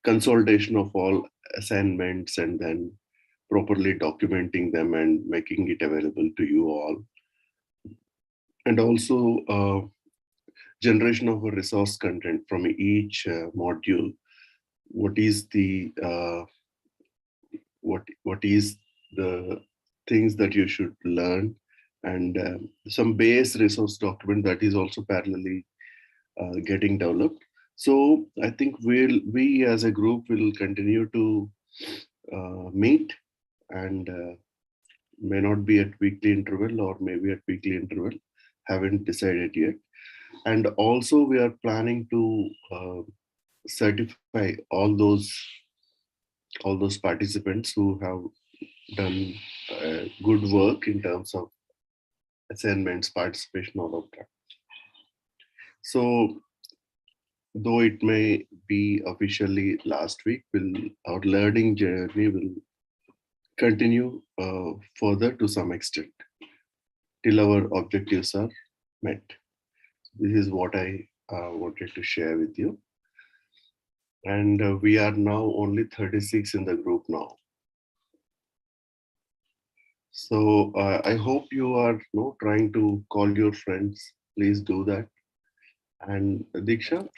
consolidation of all assignments and then properly documenting them and making it available to you all. And also generation of a resource content from each module. What is the what is the things that you should learn, and some base resource document that is also parallelly getting developed. So I think we as a group will continue to meet, and may not be at weekly interval or maybe at weekly interval, haven't decided yet. And also we are planning to certify all those participants who have done good work in terms of assignments, participation, all of that. So though it may be officially last week, our learning journey will continue further to some extent till our objectives are met. This is what I wanted to share with you. And we are now only 36 in the group now. So I hope you are trying to call your friends. Please do that. And Diksha,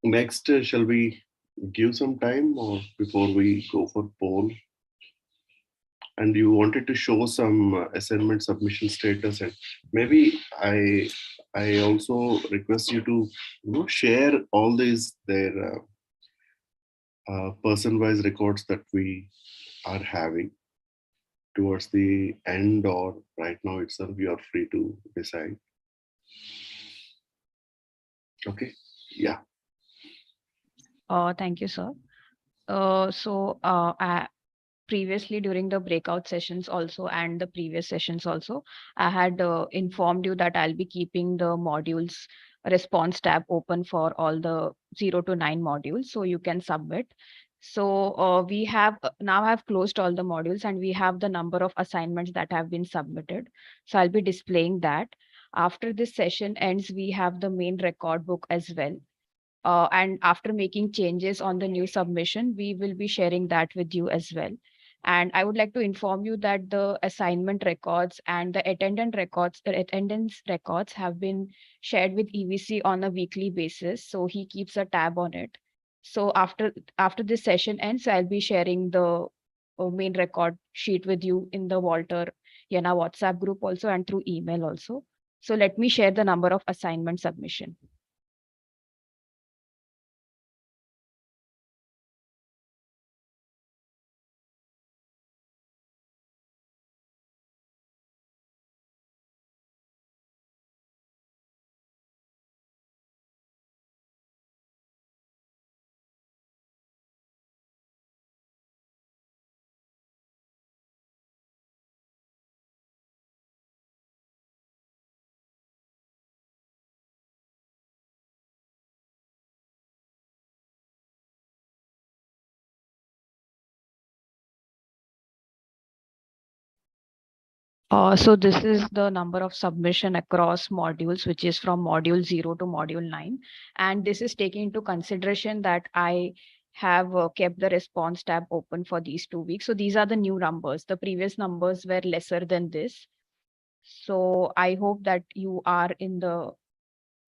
next, shall we give some time or before we go for poll? And you wanted to show some assignment submission status, and maybe I also request you to share all these their person-wise records that we are having towards the end or right now itself. You are free to decide. Okay. Yeah. Thank you, sir. Previously during the breakout sessions also and the previous sessions also, I had informed you that I'll be keeping the modules response tab open for all the 0 to 9 modules, so you can submit. So we have now have closed all the modules and we have the number of assignments that have been submitted. So I'll be displaying that. After this session ends, we have the main record book as well. And after making changes on the new submission, we will be sharing that with you as well. And I would like to inform you that the assignment records and the attendance records have been shared with EVC on a weekly basis. So he keeps a tab on it. So after this session ends, I'll be sharing the main record sheet with you in the Walter Jehne WhatsApp group also and through email also. So let me share the number of assignment submission. So this is the number of submission across modules, which is from module 0 to module 9. And this is taking into consideration that I have kept the response tab open for these 2 weeks. So these are the new numbers. The previous numbers were lesser than this. So I hope that you are in the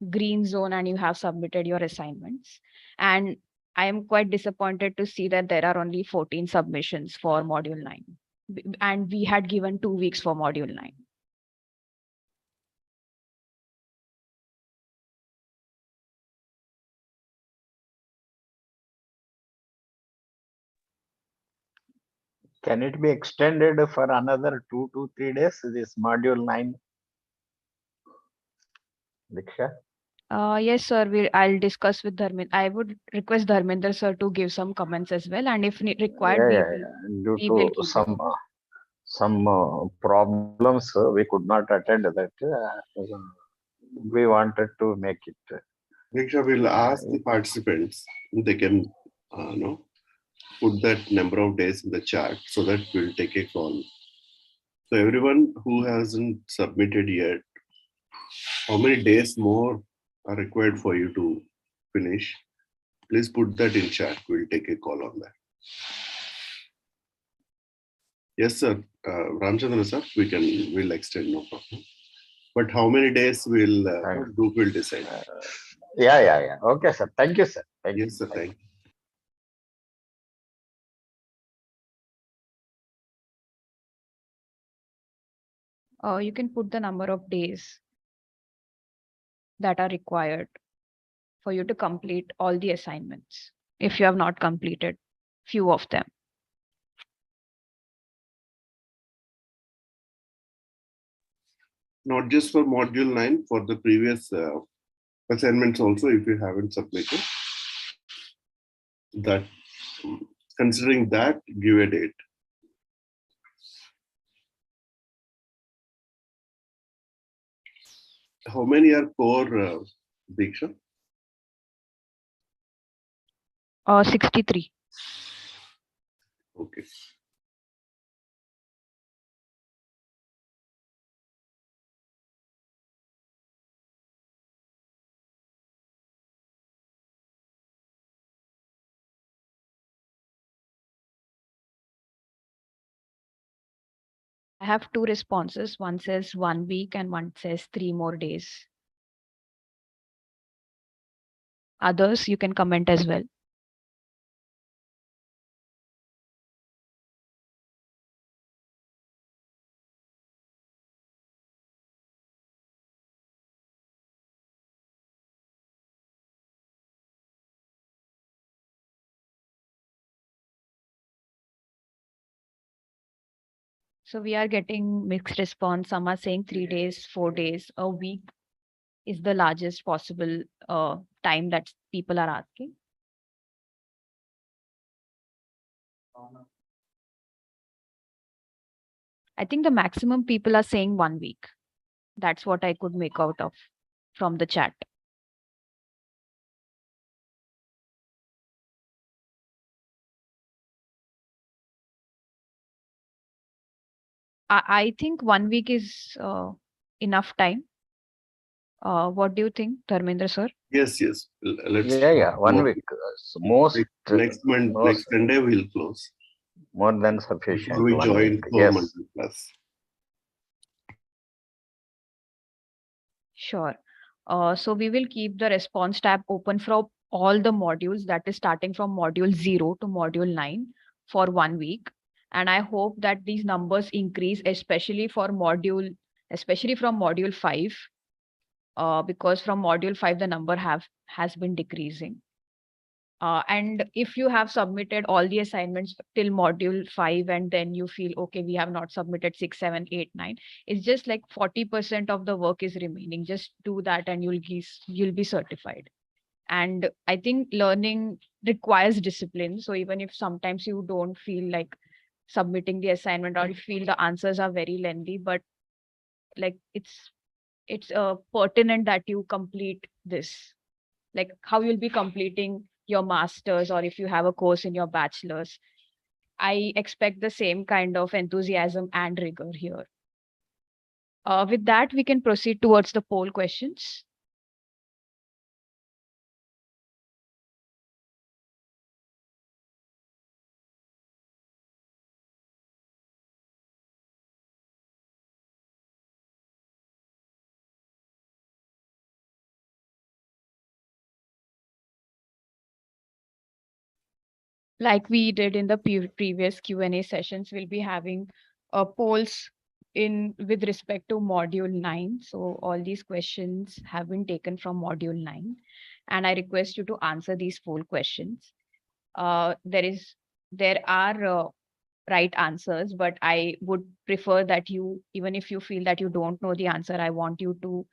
green zone and you have submitted your assignments. And I am quite disappointed to see that there are only 14 submissions for module 9. And we had given 2 weeks for module 9. Can it be extended for another 2 to 3 days? This module 9, Diksha? Yes, sir. I'll discuss with Dharmendra. I would request Dharmendra sir to give some comments as well, and if required, Yeah. Due we will to keep it. some problems, we could not attend that. We wanted to make it. Diksha will ask the participants if they can put that number of days in the chat so that we'll take a call. So everyone who hasn't submitted yet, how many days more are required for you to finish? Please put that in chat. We'll take a call on that. Yes, sir. Ramchandra sir, we'll extend, no problem. But how many days group will decide? Yeah. Okay, sir. Thank you, sir. Thank you. Yes, sir. Thank you. You can put the number of days that are required for you to complete all the assignments if you have not completed few of them. Not just for module 9, for the previous assignments also, if you haven't submitted that, considering that, give a date. How many are core, Diksha? 63. Okay. I have two responses. One says 1 week and one says 3 more days. Others, you can comment as well. So we are getting mixed response. Some are saying 3 days, 4 days, a week is the largest possible time that people are asking. I think the maximum people are saying 1 week. That's what I could make out of from the chat. I think 1 week is enough time. What do you think, Dharmendra sir? Yes. Let's. Yeah. 1 week. Most Next month, next Sunday we'll close. More than Before sufficient. we 1 join week. for Yes. Masterclass. Sure. So we will keep the response tab open for all the modules, that is starting from module 0 to module 9 for 1 week. And I hope that these numbers increase, especially from module 5, because from module 5, the number has been decreasing. And if you have submitted all the assignments till module 5 and then you feel, okay, we have not submitted 6, 7, 8, 9, it's just like 40% of the work is remaining. Just do that and you'll be certified. And I think learning requires discipline. So even if sometimes you don't feel like submitting the assignment or you feel the answers are very lengthy, but like it's pertinent that you complete this, like how you'll be completing your master's, or if you have a course in your bachelor's. I expect the same kind of enthusiasm and rigor here. With that, we can proceed towards the poll questions. Like we did in the previous Q&A sessions, we'll be having polls in with respect to module 9. So all these questions have been taken from module 9, and I request you to answer these poll questions. There are right answers, but I would prefer that you, even if you feel that you don't know the answer, I want you to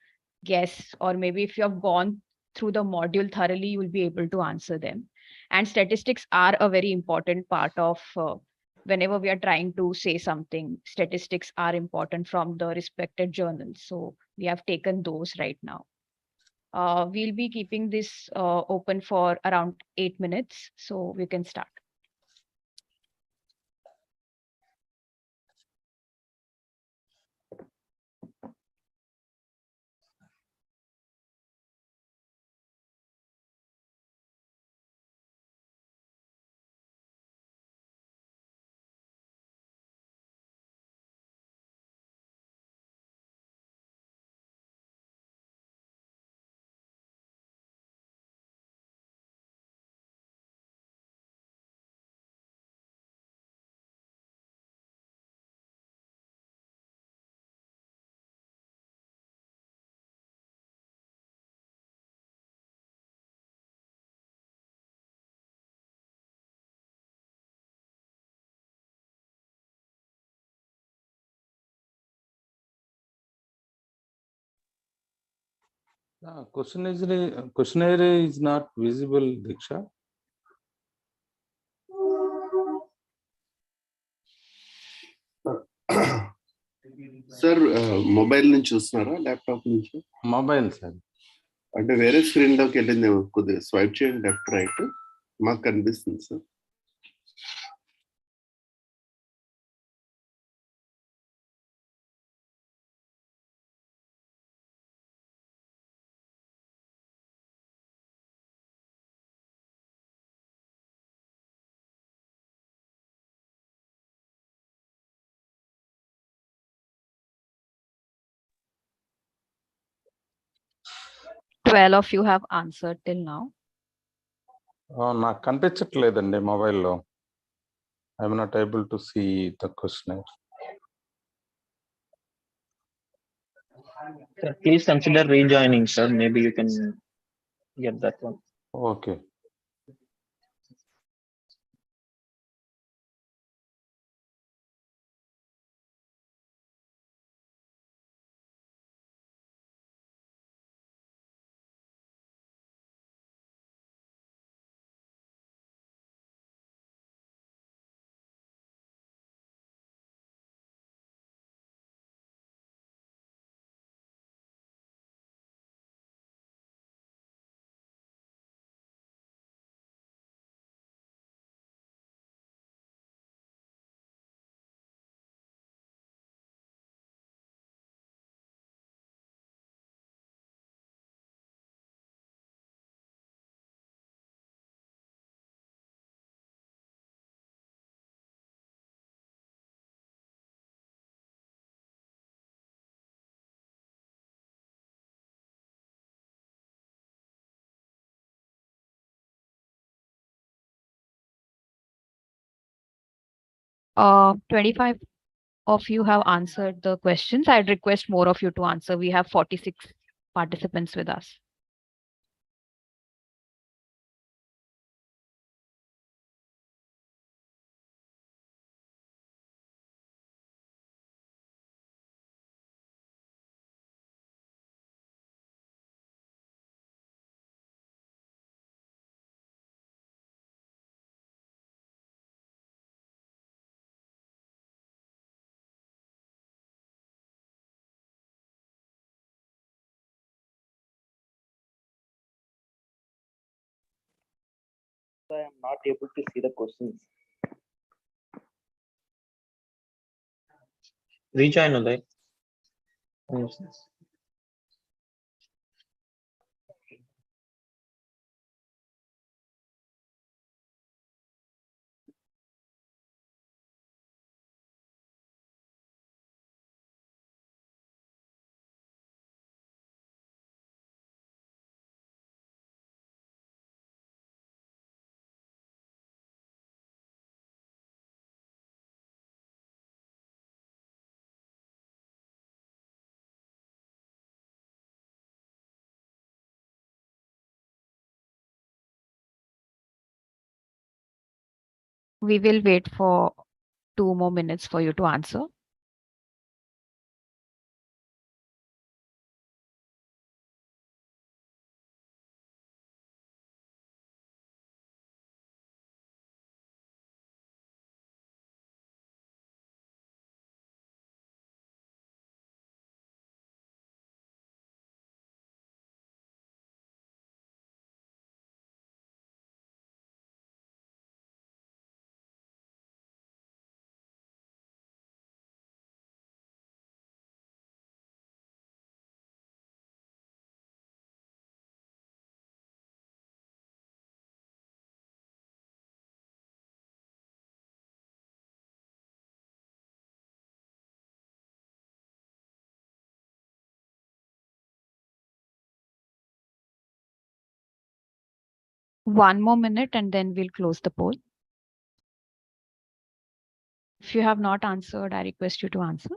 guess, or maybe if you have gone through the module thoroughly, you will be able to answer them. And statistics are a very important part of whenever we are trying to say something. Statistics are important from the respected journals. So we have taken those right now. We'll be keeping this open for around 8 minutes, so we can start. Questionnaire is not visible, Diksha. Sir mobile నుంచి చూస్తున్నారా laptop నుంచి? Mobile, sir. అంటే వేరే screen లోకి వెళ్ళింది, కొద్దిగా swipe చేయండి left right, మాకు కనిపిస్తుంది sir. Twelve of you have answered till now. నాకు కనిపించట్లేదండి మొబైల్లో. I'm not able to see the questioner. Sir, please consider rejoining, sir. Maybe you can get that one. Okay. Uh, 25 of you have answered the questions. I'd request more of you to answer. We have 46 participants with us. I am not able to see the questions. Rejoin, Uday. Yes. We will wait for 2 more minutes for you to answer. One more minute and then we'll close the poll. If you have not answered, I request you to answer.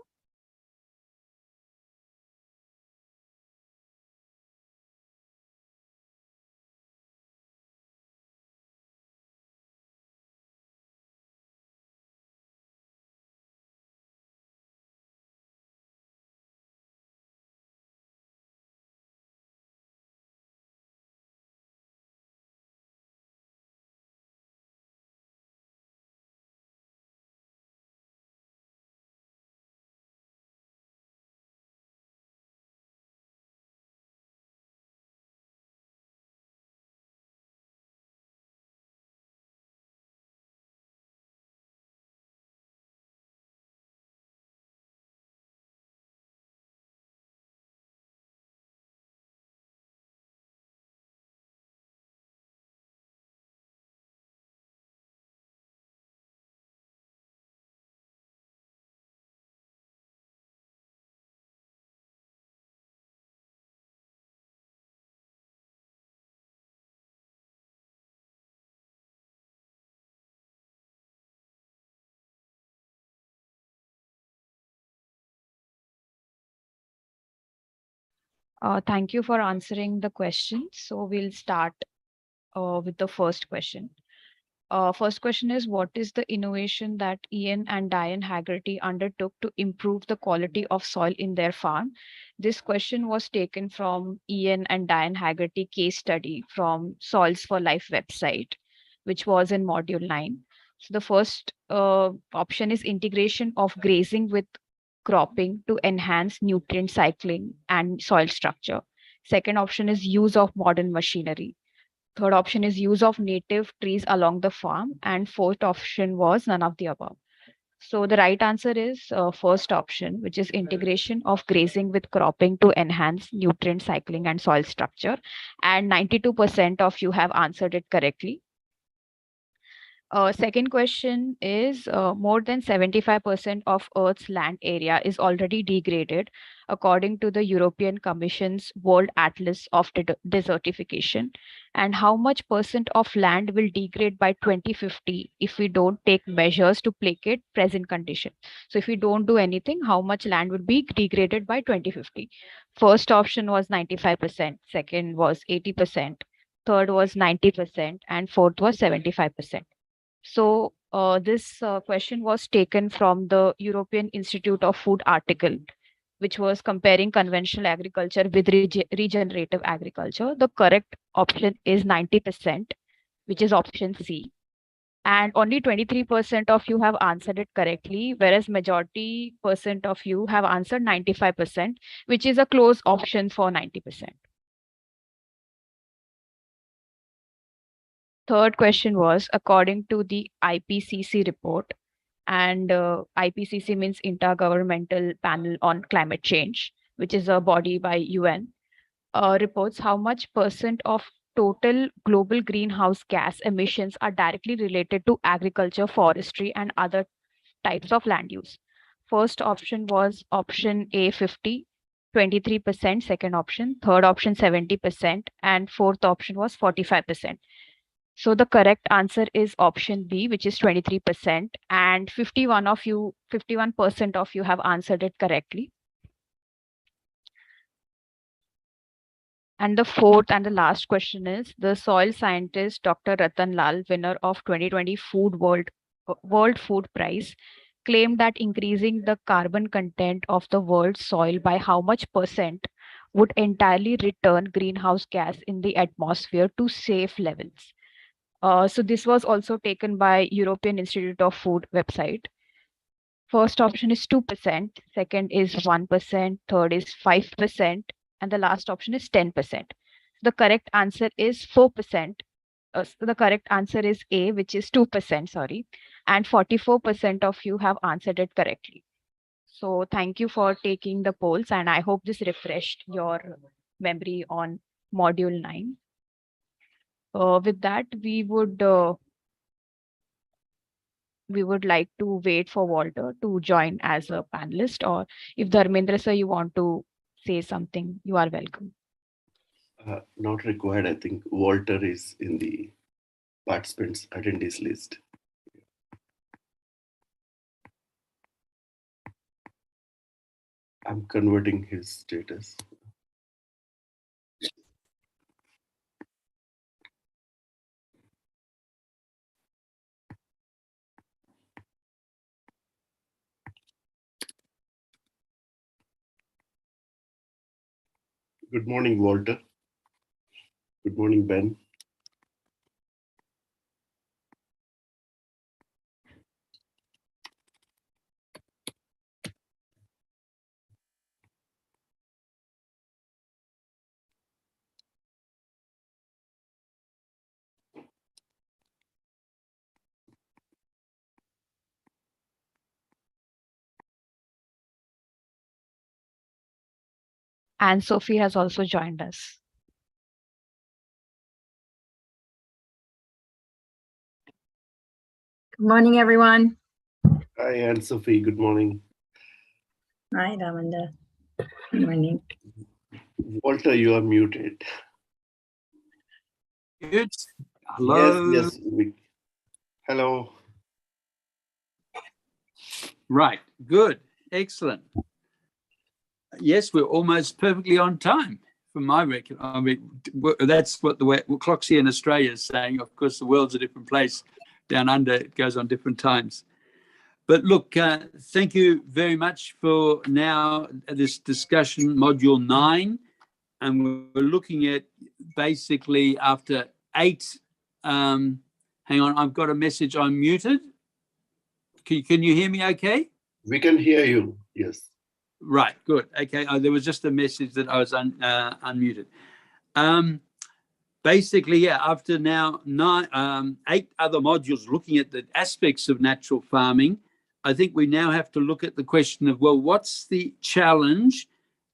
Thank you for answering the question. So we'll start with the first question. First question is, what is the innovation that Ian and Diane Haggerty undertook to improve the quality of soil in their farm? This question was taken from Ian and Diane Haggerty case study from Soils for Life website, which was in module 9. So the first option is integration of grazing with cropping to enhance nutrient cycling and soil structure. Second option is use of modern machinery. Third option is use of native trees along the farm. And fourth option was none of the above. So the right answer is first option, which is integration of grazing with cropping to enhance nutrient cycling and soil structure. And 92% of you have answered it correctly. Second question is more than 75% of Earth's land area is already degraded, according to the European Commission's World Atlas of Desertification. And how much percent of land will degrade by 2050 if we don't take measures to placate present condition? So if we don't do anything, how much land would be degraded by 2050? First option was 95%, second was 80%, third was 90%, and fourth was 75%. So this question was taken from the European Institute of Food article, which was comparing conventional agriculture with regenerative agriculture. The correct option is 90%, which is option C. And only 23% of you have answered it correctly, whereas majority percent of you have answered 95%, which is a close option for 90%. Third question was, according to the IPCC report, and IPCC means Intergovernmental Panel on Climate Change, which is a body by UN, reports how much percent of total global greenhouse gas emissions are directly related to agriculture, forestry, and other types of land use. First option was option A 50, 23%, second option, third option 70%, and fourth option was 45%. So the correct answer is option B, which is 23%, and 51% of you have answered it correctly. And the fourth and the last question is, the soil scientist Dr. Ratan Lal, winner of 2020 World Food Prize, claimed that increasing the carbon content of the world's soil by how much percent would entirely return greenhouse gas in the atmosphere to safe levels. So this was also taken by European Institute of Food website. First option is 2%, second is 1%, third is 5%, and the last option is 10%. The correct answer is 4%. So the correct answer is A, which is 2%, sorry, and 44% of you have answered it correctly. So thank you for taking the polls, and I hope this refreshed your memory on module 9. With that, we would like to wait for Walter to join as a panelist, or if Dharmendra sir, you want to say something, you are welcome. Not required. I think Walter is in the participants attendees list. I'm converting his status. Good morning, Walter. Good morning, Ben. And Sophie has also joined us. Good morning, everyone. Hi, Anne-Sophie. Good morning. Hi, Damanda. Good morning. Walter, you are muted. Good. Hello. Yes. Hello. Right. Good. Excellent. Yes, we're almost perfectly on time. from my record, I mean, that's what the clocks here in Australia is saying. Of course, the world's a different place. Down under, it goes on different times. But look, thank you very much for now this discussion, Module 9. And we're looking at basically after 8, hang on, I've got a message, I'm muted. Can you hear me okay? We can hear you, yes. Right, good. Okay, there was just a message that I was unmuted. Basically, yeah, after now 8 other modules looking at the aspects of natural farming, I think we now have to look at the question of, well, what's the challenge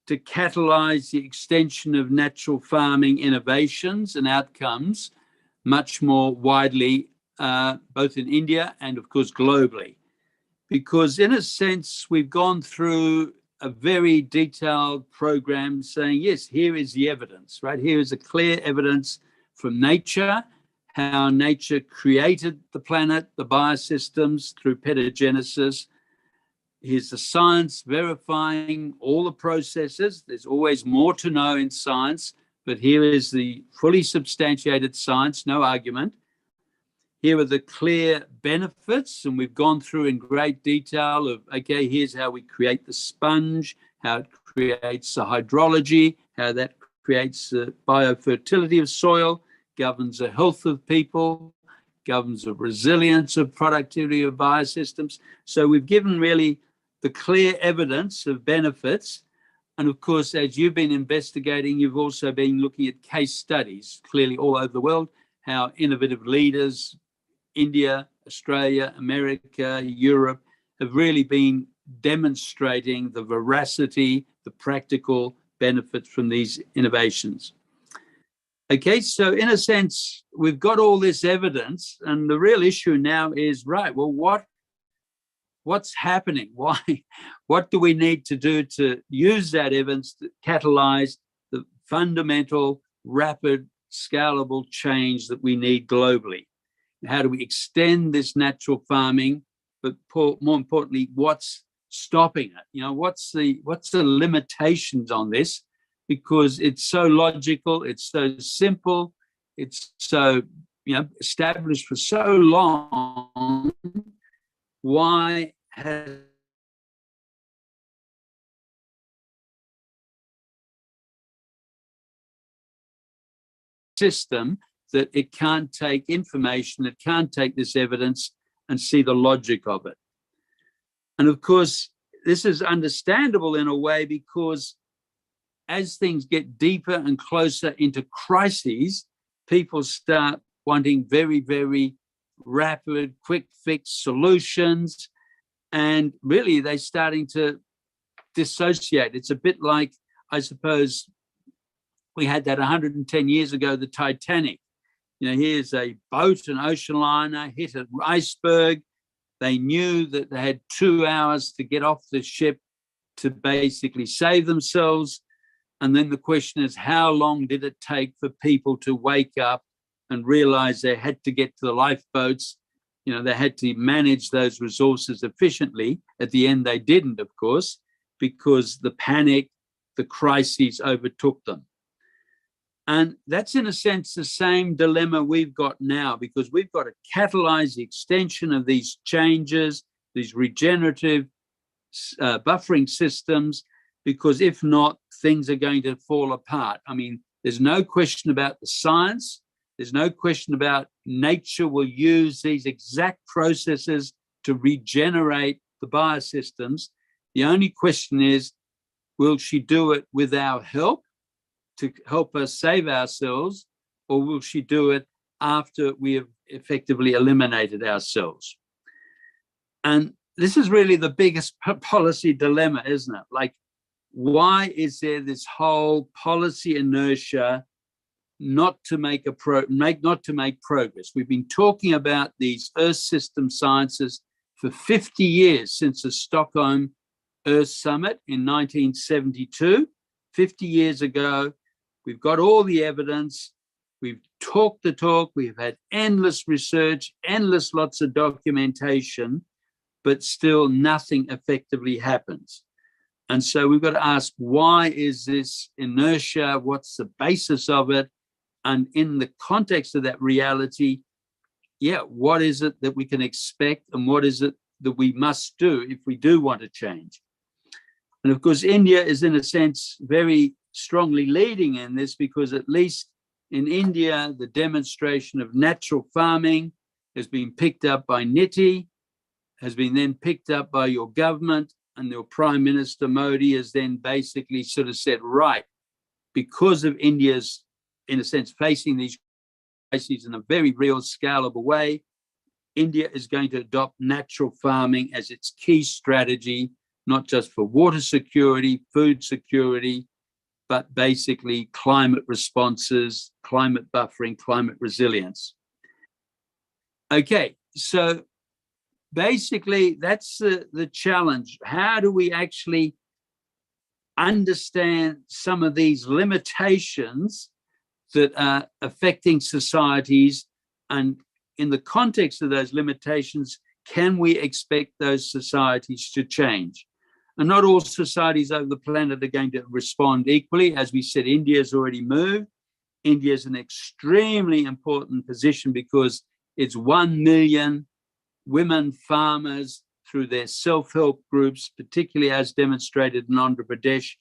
to catalyze the extension of natural farming innovations and outcomes much more widely, both in India and, of course, globally? Because in a sense, we've gone through a very detailed program saying, yes, here is the evidence, right? Here is a clear evidence from nature, how nature created the planet, the biosystems through petagenesis. Here's the science verifying all the processes. There's always more to know in science, but here is the fully substantiated science, no argument. Here are the clear benefits, and we've gone through in great detail of, okay, here's how we create the sponge, how it creates the hydrology, how that creates the biofertility of soil, governs the health of people, governs the resilience of productivity of biosystems. So we've given really the clear evidence of benefits. And of course, as you've been investigating, you've also been looking at case studies, clearly all over the world, how innovative leaders, India, Australia, America, Europe, have really been demonstrating the veracity, the practical benefits from these innovations. Okay, so in a sense, we've got all this evidence, and the real issue now is, right, well, what's happening? Why? What do we need to do to use that evidence to catalyze the fundamental, rapid, scalable change that we need globally? How do we extend this natural farming? But more importantly, what's stopping it? You know, what's the limitations on this? Because it's so logical, it's so simple, it's so, established for so long. Why has system that it can't take information, it can't take this evidence and see the logic of it? And of course, this is understandable in a way, because as things get deeper and closer into crises, people start wanting very, very rapid, quick fix solutions. And really, they're starting to dissociate. It's a bit like, I suppose, we had that 110 years ago, the Titanic. Here's a boat, an ocean liner, hit an iceberg. They knew that they had 2 hours to get off the ship to basically save themselves. And then the question is, how long did it take for people to wake up and realize they had to get to the lifeboats? They had to manage those resources efficiently. At the end, they didn't, of course, because the panic, the crises overtook them. And that's, in a sense, the same dilemma we've got now, because we've got to catalyze the extension of these changes, these regenerative buffering systems, because if not, things are going to fall apart. I mean, there's no question about the science. There's no question about nature will use these exact processes to regenerate the biosystems. The only question is, will she do it with our help to help us save ourselves, or will she do it after we have effectively eliminated ourselves? And this is really the biggest policy dilemma, isn't it? Like, why is there this whole policy inertia not to make progress? We've been talking about these Earth system sciences for 50 years, since the Stockholm Earth Summit in 1972. 50 years ago, we've got all the evidence. We've talked the talk. We've had endless research, endless lots of documentation, but still nothing effectively happens. And so we've got to ask, why is this inertia? What's the basis of it? And in the context of that reality, yeah, what is it that we can expect and what is it that we must do if we do want to change? And of course, India is in a sense very strongly leading in this, because at least in India, the demonstration of natural farming has been picked up by NITI, has been then picked up by your government, and your Prime Minister Modi has then basically sort of said, right, because of India's, in a sense, facing these crises in a very real, scalable way, India is going to adopt natural farming as its key strategy, not just for water security, food security, but basically climate responses, climate buffering, climate resilience. Okay, so basically that's the challenge. How do we actually understand some of these limitations that are affecting societies, and in the context of those limitations, can we expect those societies to change? And not all societies over the planet are going to respond equally. As we said, India has already moved. India is an extremely important position because it's 1 million women farmers through their self-help groups, particularly as demonstrated in Andhra Pradesh,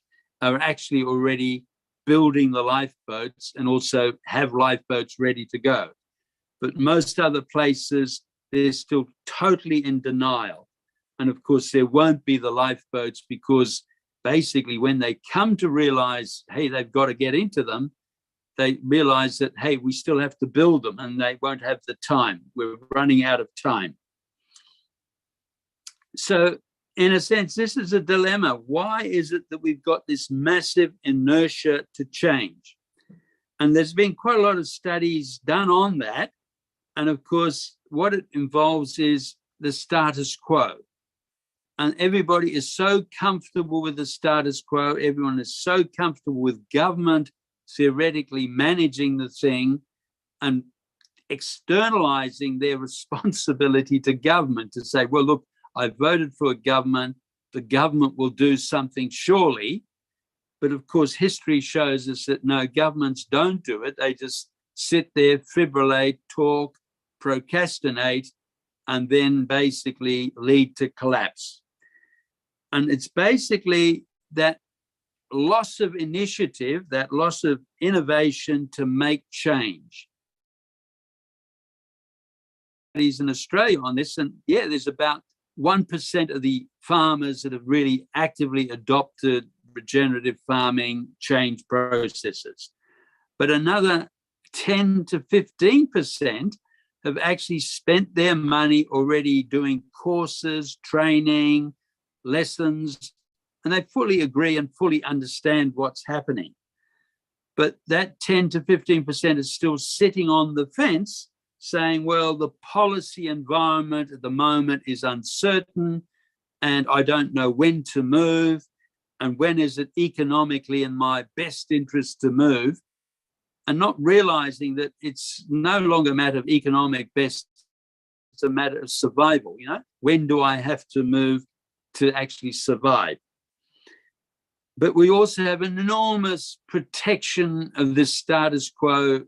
are actually already building the lifeboats and also have lifeboats ready to go. But most other places, they're still totally in denial. And of course, there won't be the lifeboats because basically when they come to realize, hey, they've got to get into them, they realize that, hey, we still have to build them and they won't have the time. We're running out of time. So in a sense, this is a dilemma. Why is it that we've got this massive inertia to change? And there's been quite a lot of studies done on that. And of course, what it involves is the status quo. And everybody is so comfortable with the status quo. Everyone is so comfortable with government theoretically managing the thing and externalizing their responsibility to government to say, well, look, I voted for a government, the government will do something surely. But of course, history shows us that no, governments don't do it. They just sit there, fibrillate, talk, procrastinate, and then basically lead to collapse. And it's basically that loss of initiative, that loss of innovation to make change. Studies in Australia on this, and yeah, there's about 1% of the farmers that have really actively adopted regenerative farming change processes. But another 10 to 15% have actually spent their money already doing courses, training, lessons, and they fully agree and fully understand what's happening. But that 10 to 15% is still sitting on the fence saying, well, the policy environment at the moment is uncertain and I don't know when to move and when is it economically in my best interest to move, and not realizing that it's no longer a matter of economic best, it's a matter of survival. You know, when do I have to move to actually survive? But we also have an enormous protection of this status quo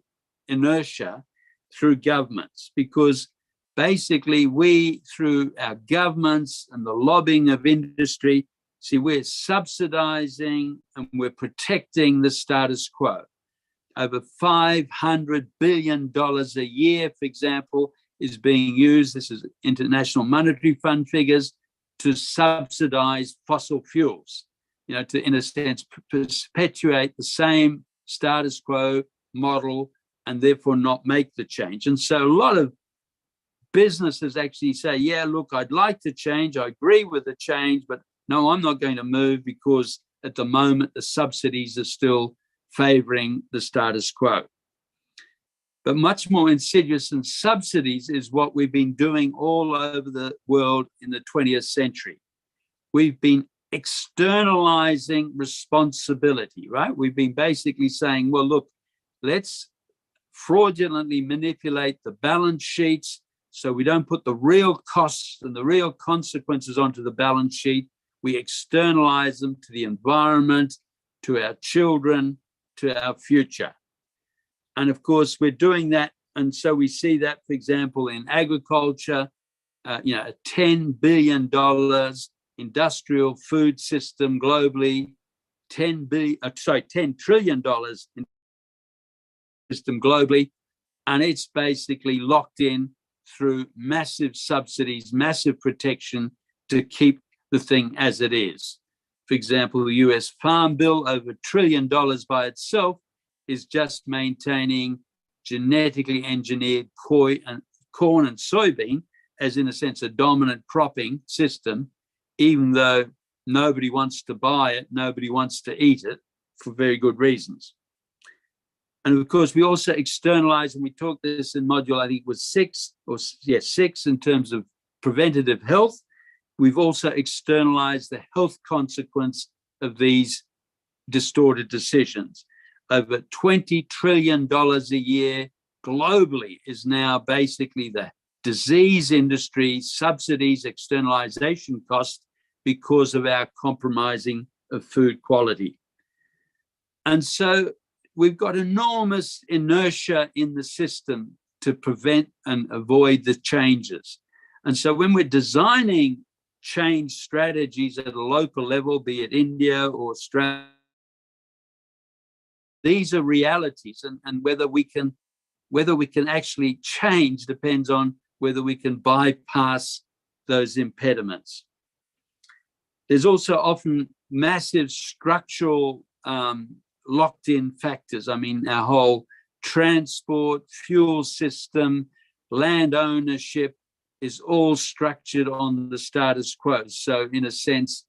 inertia through governments, because basically we, through our governments and the lobbying of industry, see, we're subsidizing and we're protecting the status quo. Over $500 billion a year, for example, is being used, this is International Monetary Fund figures, to subsidize fossil fuels, you know, to, in a sense, perpetuate the same status quo model and therefore not make the change. And so a lot of businesses actually say, yeah, look, I'd like to change, I agree with the change, but no, I'm not going to move because at the moment the subsidies are still favoring the status quo. But much more insidious than subsidies is what we've been doing all over the world in the 20th century. We've been externalizing responsibility, right? We've been basically saying, well, look, let's fraudulently manipulate the balance sheets so we don't put the real costs and the real consequences onto the balance sheet. We externalize them to the environment, to our children, to our future. And of course, we're doing that. And so we see that, for example, in agriculture, a $10 billion industrial food system globally, $10 trillion in system globally. And it's basically locked in through massive subsidies, massive protection to keep the thing as it is. For example, the US Farm Bill, over $1 trillion by itself, is just maintaining genetically engineered corn and soybean as, in a sense, a dominant cropping system, even though nobody wants to buy it, nobody wants to eat it for very good reasons. And of course, we also externalize, and we talked this in module, I think it was 6 in terms of preventative health. We've also externalized the health consequence of these distorted decisions. Over $20 trillion a year globally is now basically the disease industry, subsidies, externalization costs because of our compromising of food quality. And so we've got enormous inertia in the system to prevent and avoid the changes. And so when we're designing change strategies at a local level, be it India or Australia, these are realities, and whether we can actually change depends on whether we can bypass those impediments. There's also often massive structural locked-in factors. I mean, our whole transport, fuel system, land ownership is all structured on the status quo. So in a sense,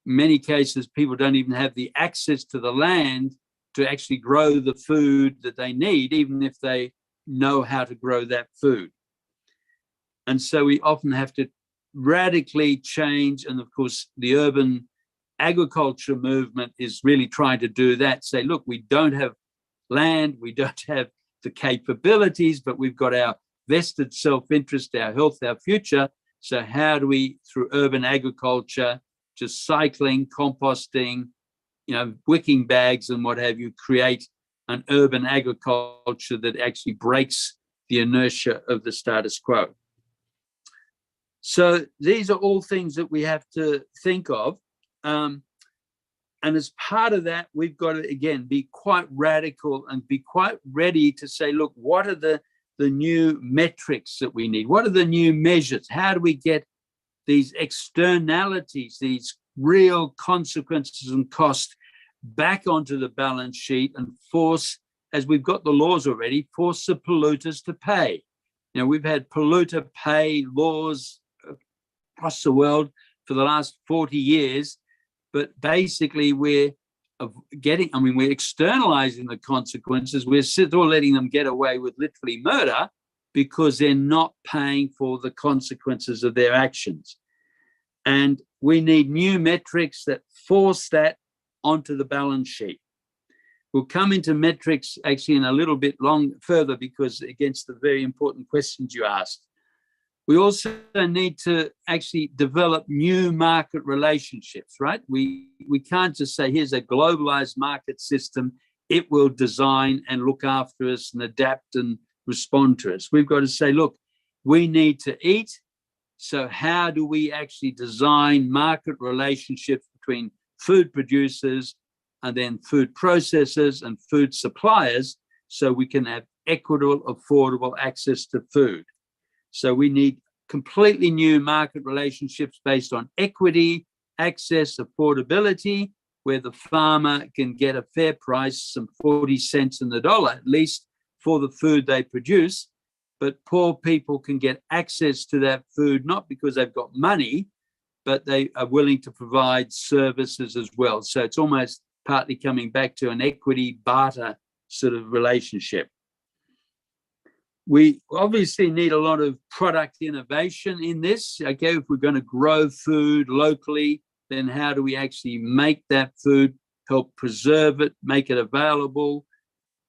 many cases, people don't even have the access to the land to actually grow the food that they need, even if they know how to grow that food. And so we often have to radically change. And of course, the urban agriculture movement is really trying to do that, say, look, we don't have land, we don't have the capabilities, but we've got our vested self-interest, our health, our future. So how do we, through urban agriculture, just cycling, composting, wicking bags and what have you, create an urban agriculture that actually breaks the inertia of the status quo. So these are all things that we have to think of. And as part of that, we've got to, again, be quite radical and be quite ready to say, look, what are the new metrics that we need? What are the new measures? How do we get these externalities, these real consequences and costs back onto the balance sheet and force, as we've got the laws already, force the polluters to pay? We've had polluter pay laws across the world for the last 40 years, but basically we're externalizing the consequences. We're still letting them get away with literally murder because they're not paying for the consequences of their actions. And we need new metrics that force that onto the balance sheet. We'll come into metrics actually in a little bit further because against the very important questions you asked. We also need to actually develop new market relationships, right? We can't just say, here's a globalized market system. It will design and look after us and adapt and respond to us. We've got to say, look, we need to eat. So how do we actually design market relationships between food producers and then food processors and food suppliers so we can have equitable, affordable access to food? So we need completely new market relationships based on equity, access, affordability, where the farmer can get a fair price, some 40 cents in the dollar, at least for the food they produce. But poor people can get access to that food, not because they've got money, but they are willing to provide services as well. So it's almost partly coming back to an equity barter sort of relationship. We obviously need a lot of product innovation in this. Okay, if we're going to grow food locally, then how do we actually make that food, help preserve it, make it available,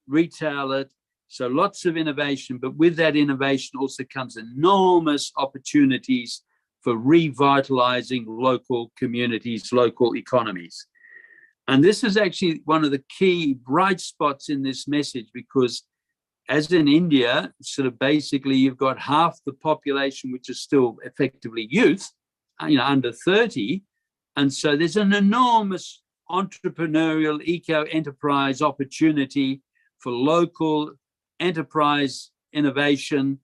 retail it? So lots of innovation, but with that innovation also comes enormous opportunities for revitalizing local communities, local economies. And this is actually one of the key bright spots in this message, because as in India, sort of basically you've got half the population, which is still effectively youth, under 30. And so there's an enormous entrepreneurial eco-enterprise opportunity for local enterprise innovation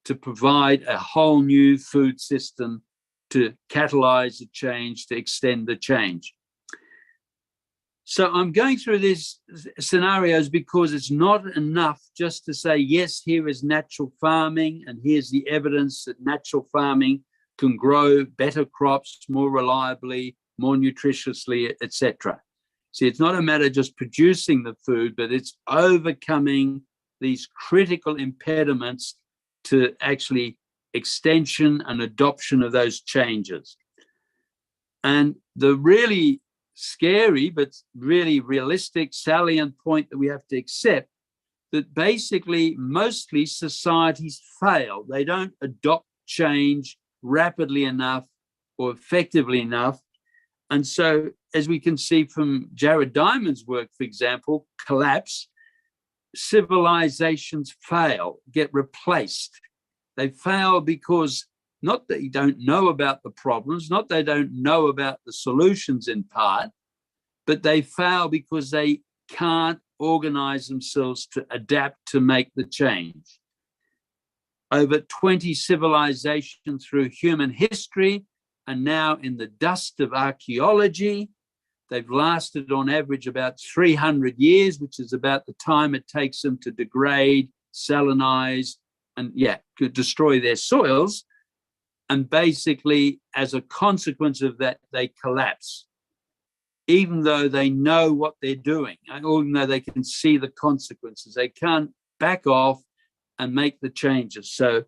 to provide a whole new food system to catalyze the change, to extend the change. So I'm going through these scenarios because it's not enough just to say, yes, here is natural farming, and here's the evidence that natural farming can grow better crops more reliably, more nutritiously, etc. See, it's not a matter of just producing the food, but it's overcoming these critical impediments to actually extension and adoption of those changes. And the really scary but really realistic salient point that we have to accept, that basically mostly societies fail. They don't adopt change rapidly enough or effectively enough. And so, as we can see from Jared Diamond's work, for example, collapse, civilizations fail, get replaced. They fail because not that they don't know about the problems, not that they don't know about the solutions in part, but they fail because they can't organize themselves to adapt to make the change. Over 20 civilizations through human history are now in the dust of archaeology. They've lasted on average about 300 years, which is about the time it takes them to degrade, salinize, and to destroy their soils. And basically, as a consequence of that, they collapse, even though they know what they're doing, even though they can see the consequences. They can't back off and make the changes. So,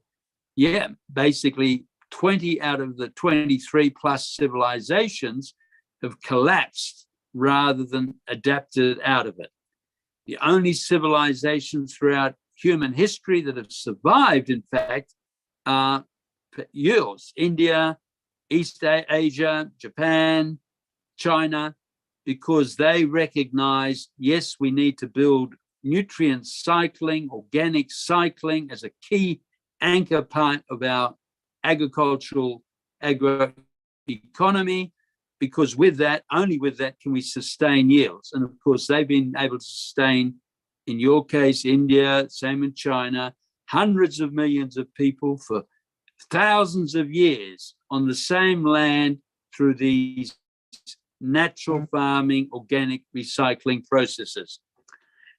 basically 20 out of the 23 plus civilizations have collapsed rather than adapted out of it. The only civilizations throughout human history that have survived, in fact, are yours: India, East Asia, Japan, China, because they recognize, yes, we need to build nutrient cycling, organic cycling as a key anchor part of our agricultural agroeconomy, because with that, only with that can we sustain yields. And of course, they've been able to sustain, in your case, India, same in China, hundreds of millions of people for thousands of years on the same land through these natural farming, organic recycling processes.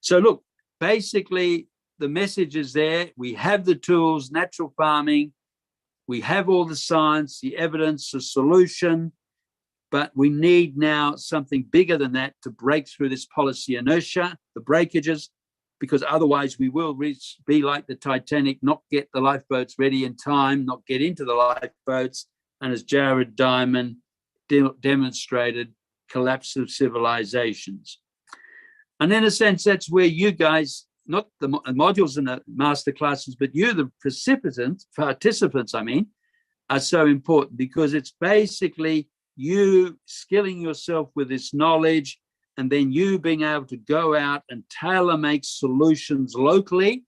So look, basically the message is there. We have the tools, natural farming, we have all the science, the evidence, the solution, but we need now something bigger than that to break through this policy inertia, the breakages, because otherwise we will be like the Titanic, not get the lifeboats ready in time, not get into the lifeboats, and as Jared Diamond demonstrated, collapse of civilizations. And in a sense, that's where you guys, not the modules and the masterclasses, but you, the participants, are so important, because it's basically you skilling yourself with this knowledge, and then you being able to go out and tailor-make solutions locally,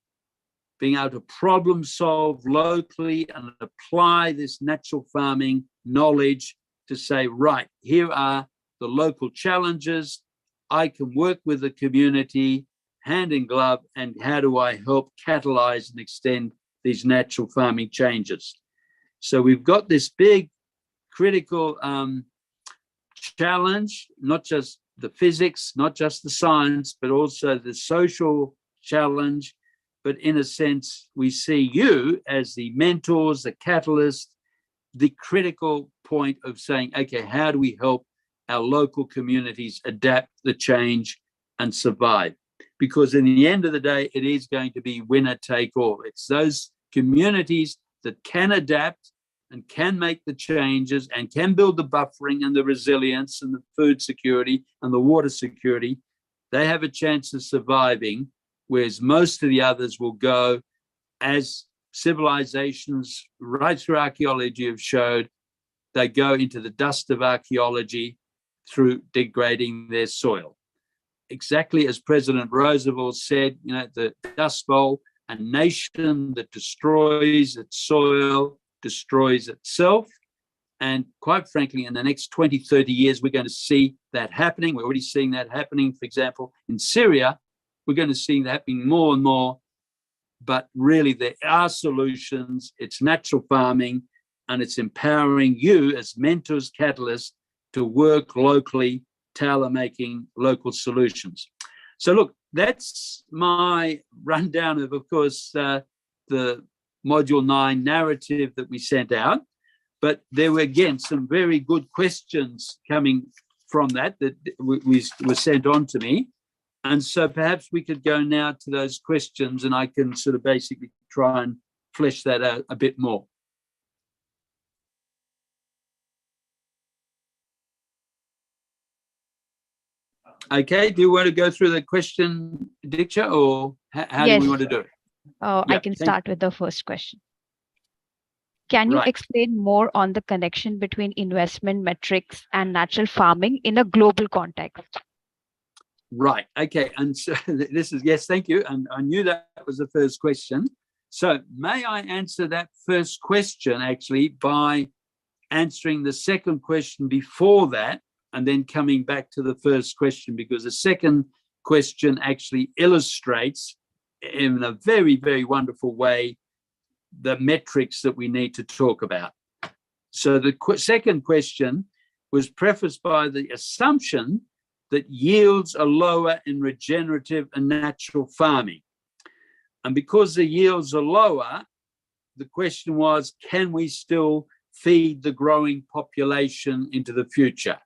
being able to problem solve locally and apply this natural farming knowledge to say, right, here are the local challenges. I can work with the community hand in glove, and how do I help catalyze and extend these natural farming changes? So we've got this big critical challenge, not just the physics, not just the science, but also the social challenge. But in a sense, we see you as the mentors, the catalyst, the critical point of saying, okay, how do we help our local communities adapt the change and survive? Because in the end of the day, it is going to be winner take all. It's those communities that can adapt and can make the changes and can build the buffering and the resilience and the food security and the water security. They have a chance of surviving, whereas most of the others will go, as civilizations right through archaeology have showed, they go into the dust of archaeology through degrading their soil. Exactly as President Roosevelt said, you know, the Dust Bowl, a nation that destroys its soil destroys itself. And quite frankly, in the next 20, 30 years, we're going to see that happening. We're already seeing that happening. For example, in Syria, we're going to see that happening more and more. But really, there are solutions. It's natural farming, and it's empowering you as mentors, catalysts, to work locally, tailor-making local solutions. So look, that's my rundown of course, the Module 9 narrative that we sent out. But there were, again, some very good questions coming from that were sent on to me. And so perhaps we could go now to those questions, and I can sort of basically try and flesh that out a bit more. Okay, do you want to go through the question, Diksha, or how do we want to do it? I can start with the first question. Can you Right. explain more on the connection between investment metrics and natural farming in a global context? Right. Okay. And so this is, yes, thank you. And I knew that was the first question. So may I answer that first question actually by answering the second question before that, and then coming back to the first question, because the second question actually illustrates in a very, very wonderful way the metrics that we need to talk about. So the second question was prefaced by the assumption that yields are lower in regenerative and natural farming. And because the yields are lower, the question was, can we still feed the growing population into the future?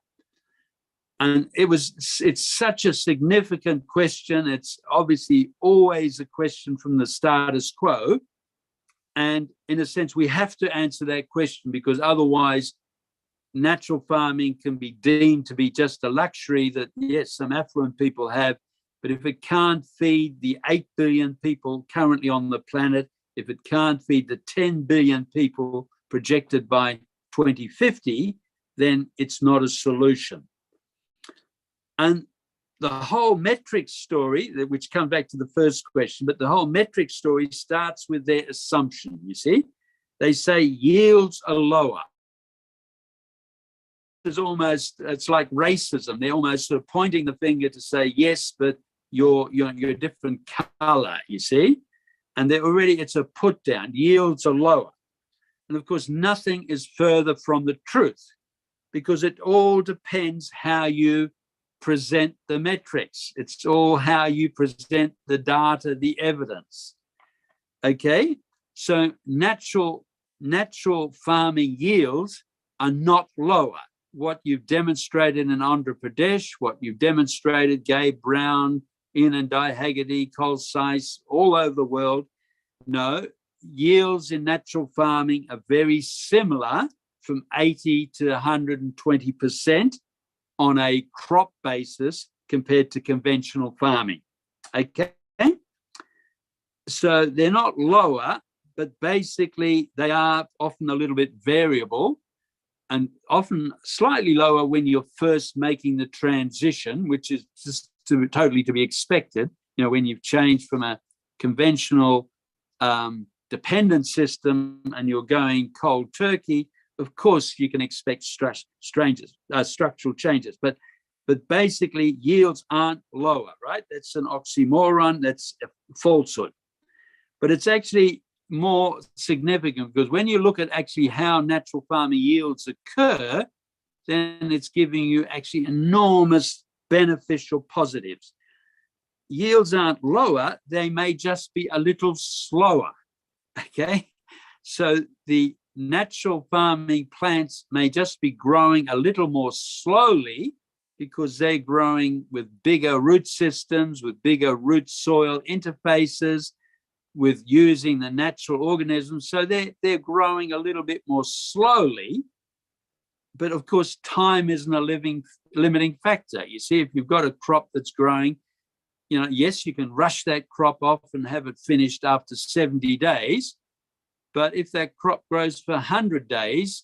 And it's such a significant question. It's obviously always a question from the status quo. And in a sense, we have to answer that question, because otherwise natural farming can be deemed to be just a luxury that, yes, some affluent people have. But if it can't feed the 8 billion people currently on the planet, if it can't feed the 10 billion people projected by 2050, then it's not a solution. And the whole metric story, which comes back to the first question, but the whole metric story starts with their assumption, you see. They say yields are lower. It's like racism. They're almost sort of pointing the finger to say, yes, but you're a different color, you see. And it's a put down. Yields are lower. And of course, nothing is further from the truth, because it all depends how you present the metrics. It's all how you present the data, the evidence. Okay, so natural farming yields are not lower. What you've demonstrated in Andhra Pradesh, what you've demonstrated, Gabe Brown, Ian and Di Haggerty, Cole Seiss, all over the world, no, yields in natural farming are very similar, from 80 to 120% on a crop basis compared to conventional farming. Okay, so they're not lower, but basically they are often a little bit variable, and often slightly lower when you're first making the transition, which is just totally to be expected. You know, when you've changed from a conventional dependent system and you're going cold turkey, of course you can expect structural changes, but basically yields aren't lower, right? That's an oxymoron, that's a falsehood. But it's actually more significant, because when you look at actually how natural farming yields occur, then it's giving you actually enormous beneficial positives. Yields aren't lower, they may just be a little slower, okay? So the natural farming plants may just be growing a little more slowly, because they're growing with bigger root systems, with bigger root soil interfaces, with using the natural organisms. So they're growing a little bit more slowly. But of course, time isn't a limiting factor. You see, if you've got a crop that's growing, you know, yes, you can rush that crop off and have it finished after 70 days. But if that crop grows for 100 days,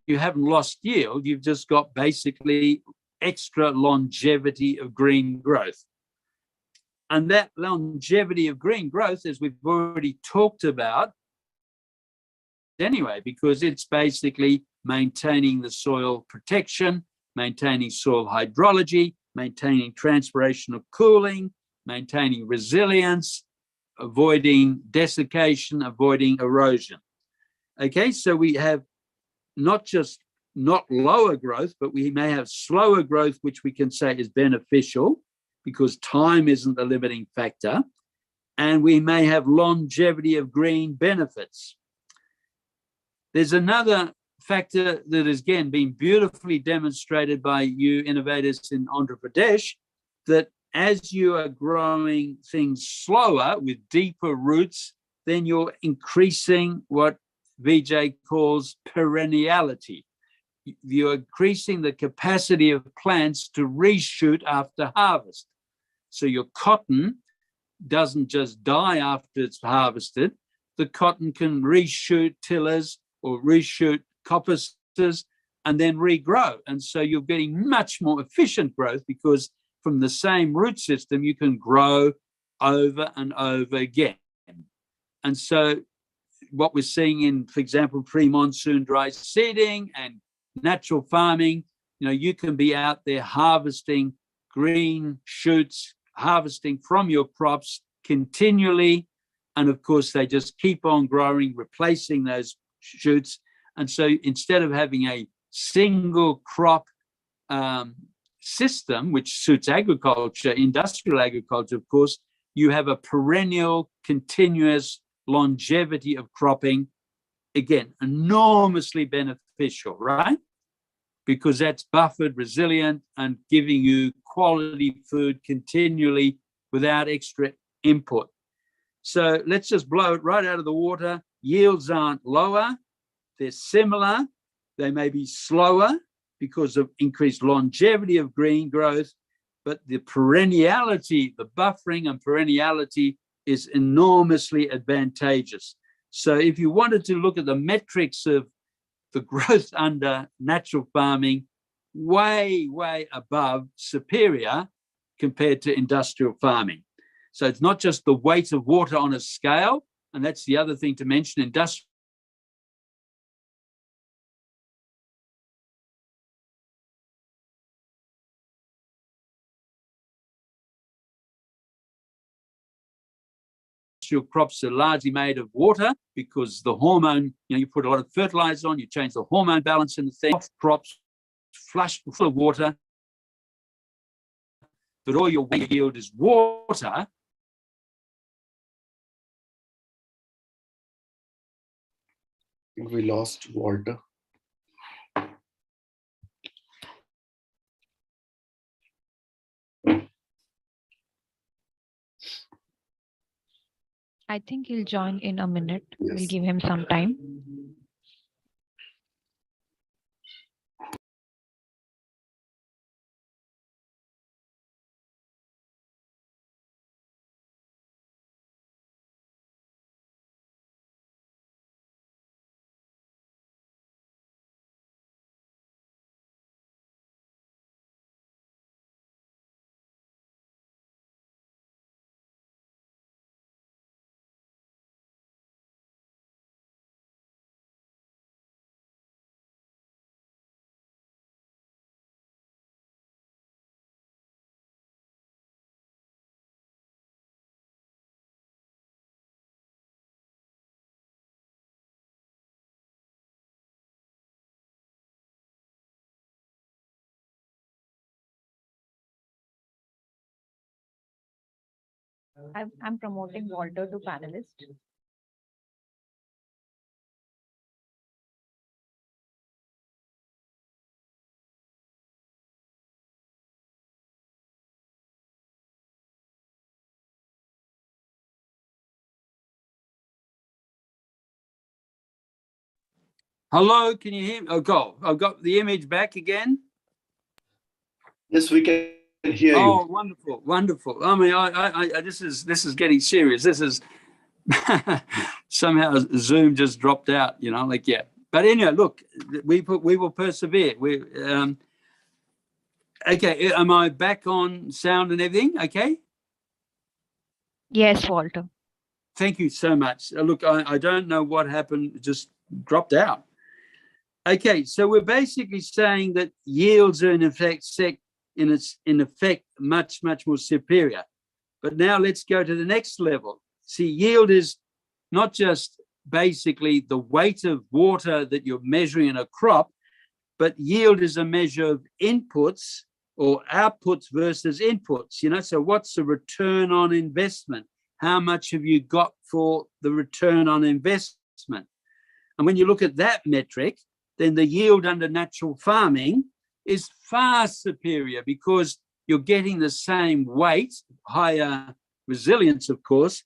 you haven't lost yield. You've just got basically extra longevity of green growth. And that longevity of green growth, as we've already talked about anyway, because it's basically maintaining the soil protection, maintaining soil hydrology, maintaining transpirational cooling, maintaining resilience, avoiding desiccation, avoiding erosion. Okay, so we have not just not lower growth, but we may have slower growth, which we can say is beneficial because time isn't the limiting factor. And we may have longevity of green benefits. There's another factor that has, again, been beautifully demonstrated by you innovators in Andhra Pradesh, that as you are growing things slower with deeper roots, then you're increasing what Vijay calls perenniality. You're increasing the capacity of plants to reshoot after harvest. So your cotton doesn't just die after it's harvested. The cotton can reshoot tillers or reshoot coppices and then regrow. And so you're getting much more efficient growth because from the same root system, you can grow over and over again. And so what we're seeing in, for example, pre-monsoon dry seeding and natural farming, you can be out there harvesting green shoots, harvesting from your crops continually. And of course, they just keep on growing, replacing those shoots. And so instead of having a single crop system, which suits agriculture, industrial agriculture, of course, you have a perennial, continuous longevity of cropping. Again, enormously beneficial, right? Because that's buffered, resilient, and giving you quality food continually without extra input. So let's just blow it right out of the water. Yields aren't lower. They're similar. They may be slower because of increased longevity of green growth, but the perenniality, the buffering and perenniality is enormously advantageous. So if you wanted to look at the metrics of the growth under natural farming, way, way above, superior compared to industrial farming. So it's not just the weight of water on a scale, and that's the other thing to mention. Industrial crops are largely made of water because the hormone, you put a lot of fertilizer on, you change the hormone balance in the thing. Crops flush full of water, but all your yield is water. We lost Walter. I think he'll join in a minute. Yes. We'll give him some time. I'm promoting Walter to panelist. Hello, can you hear me? Oh, go. I've got the image back again. Yes, we can hear you. Oh, wonderful, wonderful. I mean, I this is getting serious. This is somehow Zoom just dropped out, yeah. But anyway, look, we will persevere. Okay, am I back on sound and everything? Okay. Yes, Walter. Thank you so much. Look, I don't know what happened, it just dropped out. Okay, so we're basically saying that yields are in effect much more superior. But now let's go to the next level. See, yield is not just basically the weight of water that you're measuring in a crop, but yield is a measure of inputs or outputs versus inputs. So what's the return on investment? How much have you got for the return on investment? And when you look at that metric, then the yield under natural farming is far superior because you're getting the same weight, higher resilience, of course,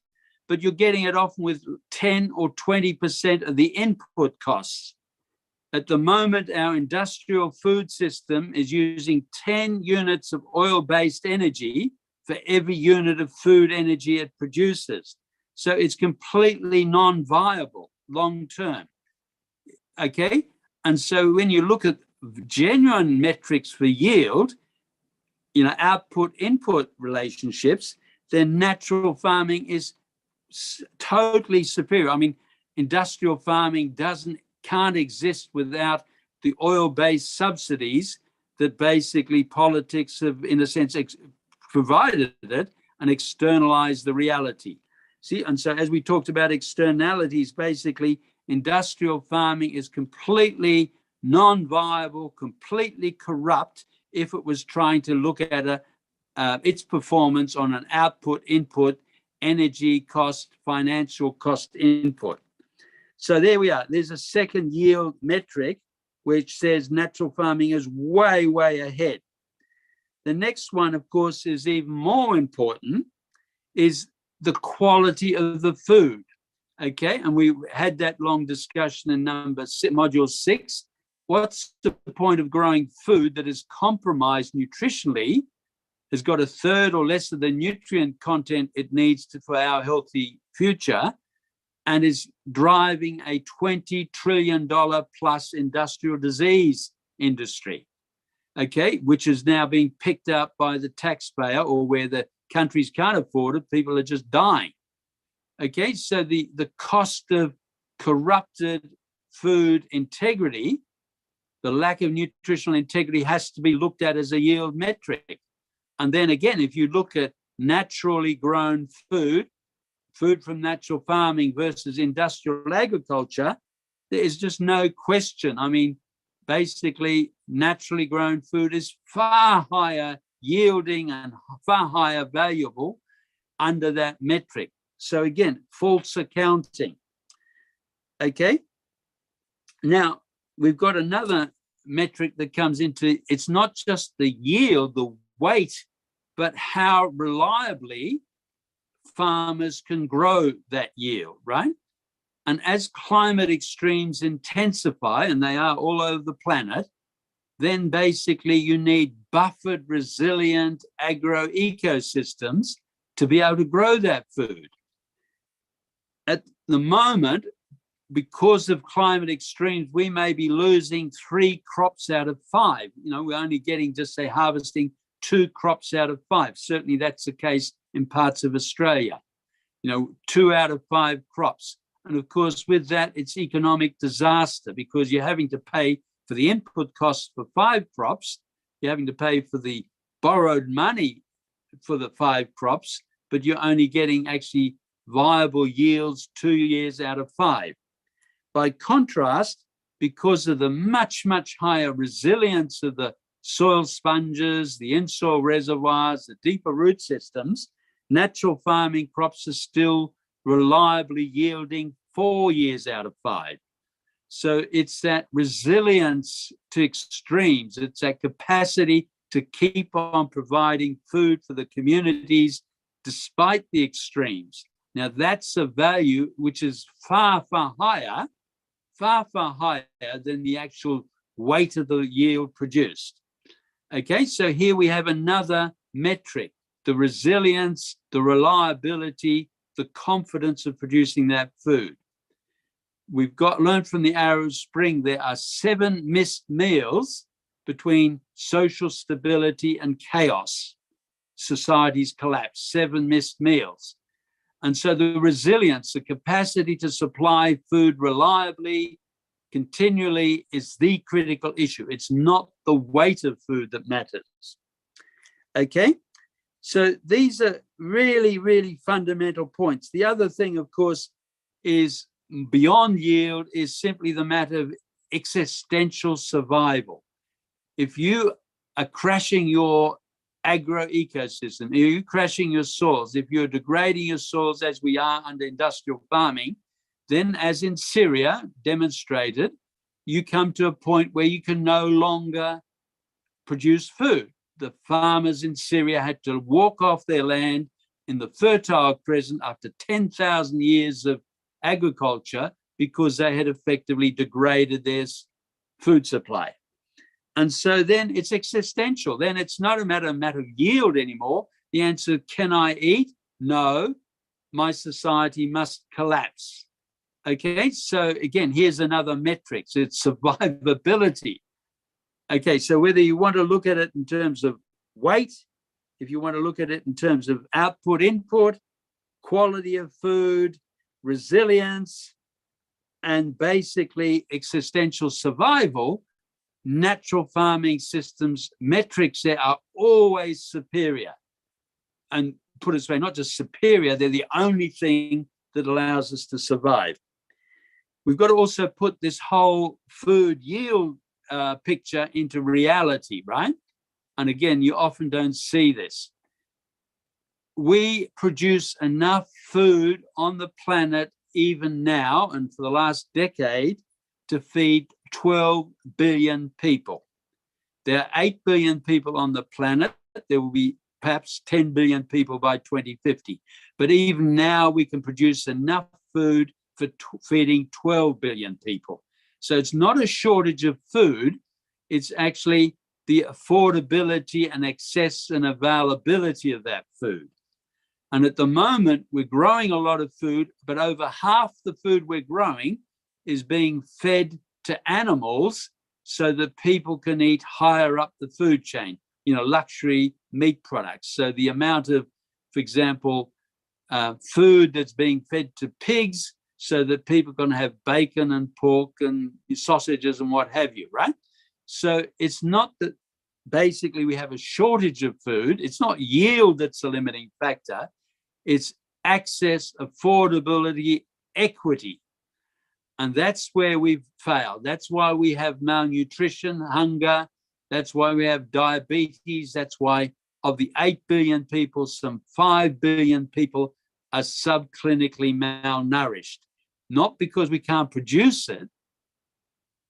but you're getting it often with 10 or 20% of the input costs. At the moment, our industrial food system is using 10 units of oil-based energy for every unit of food energy it produces. So it's completely non-viable long-term. Okay? And so when you look at genuine metrics for yield, output-input relationships, then natural farming is totally superior. I mean, industrial farming can't exist without the oil-based subsidies that basically politics have, in a sense, provided it and externalized the reality. See, and so as we talked about externalities, basically, industrial farming is completely non-viable, completely corrupt if it was trying to look at its performance on an output-input, energy cost, financial cost input. So there we are. There's a second yield metric which says natural farming is way ahead. The next one, of course, is even more important, is the quality of the food. Okay, and we had that long discussion in module 6. What's the point of growing food that is compromised nutritionally, has got a third or less of the nutrient content it needs for our healthy future, and is driving a $20 trillion plus industrial disease industry, okay, which is now being picked up by the taxpayer, or where the countries can't afford it, people are just dying. Okay, so the cost of corrupted food integrity, the lack of nutritional integrity, has to be looked at as a yield metric. And then again, if you look at naturally grown food from natural farming versus industrial agriculture, there is just no question. I mean, basically, naturally grown food is far higher yielding and far higher valuable under that metric. So again, false accounting. Okay. Now, we've got another metric that comes into, it's not just the yield, the weight, but how reliably farmers can grow that yield, right? And as climate extremes intensify, and they are all over the planet, then basically you need buffered, resilient agro ecosystems to be able to grow that food. At the moment, because of climate extremes, we may be losing 3 crops out of 5. We're only getting, just say, harvesting 2 crops out of 5. Certainly that's the case in parts of Australia. 2 out of 5 crops. And of course, with that, it's economic disaster, because you're having to pay for the input costs for 5 crops. You're having to pay for the borrowed money for the 5 crops, but you're only getting actually viable yields 2 years out of 5. By contrast, because of the much higher resilience of the soil sponges, the in-soil reservoirs, the deeper root systems, natural farming crops are still reliably yielding 4 years out of 5. So it's that resilience to extremes. It's that capacity to keep on providing food for the communities despite the extremes. Now, that's a value which is far higher than the actual weight of the yield produced. Okay, so here we have another metric, the resilience, the reliability, the confidence of producing that food. we've learned from the Arab Spring, there are 7 missed meals between social stability and chaos. Societies collapse, 7 missed meals. And so the resilience, the capacity to supply food reliably, continually, is the critical issue. It's not the weight of food that matters. Okay? So these are really, really fundamental points. The other thing, of course, is beyond yield is simply the matter of existential survival. If you are crashing your agro-ecosystem, if you're crashing your soils, if you're degrading your soils as we are under industrial farming, then as in Syria demonstrated, you come to a point where you can no longer produce food. The farmers in Syria had to walk off their land in the Fertile Crescent after 10,000 years of agriculture because they had effectively degraded their food supply. And so then it's existential. Then it's not a matter of yield anymore. The answer, can I eat? No, my society must collapse. Okay, so again, here's another metric. It's survivability. Okay, so whether you want to look at it in terms of weight, if you want to look at it in terms of output, input, quality of food, resilience, and basically existential survival, natural farming systems metrics there are always superior. And put it this way, not just superior, they're the only thing that allows us to survive. We've got to also put this whole food yield picture into reality, right? And again, you often don't see this. We produce enough food on the planet even now and for the last decade to feed 12 billion people. There are 8 billion people on the planet. There will be perhaps 10 billion people by 2050. But even now we can produce enough food for feeding 12 billion people. So it's not a shortage of food. It's actually the affordability and access and availability of that food. And at the moment, we're growing a lot of food, but over half the food we're growing is being fed to animals so that people can eat higher up the food chain, luxury meat products. So the amount of, for example, food that's being fed to pigs so that people can have bacon and pork and sausages and what have you, right? So it's not that basically we have a shortage of food. It's not yield that's a limiting factor. It's access, affordability, equity. And that's where we've failed. That's why we have malnutrition, hunger. That's why we have diabetes. That's why of the 8 billion people, some 5 billion people are subclinically malnourished. Not because we can't produce it,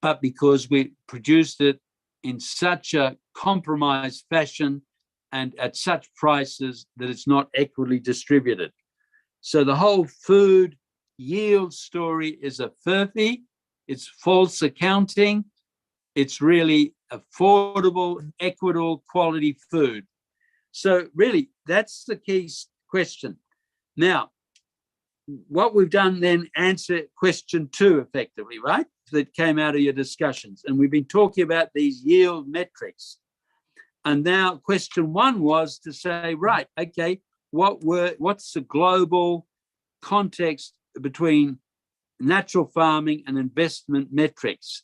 but because we produced it in such a compromised fashion and at such prices that it's not equitably distributed. So the whole food yield story is a furphy, it's false accounting, it's really affordable, equitable, quality food. So really, that's the key question. Now, what we've done then, answer question 2 effectively, right? That came out of your discussions. And we've been talking about these yield metrics. And now question 1 was to say, right, okay, what's the global context between natural farming and investment metrics?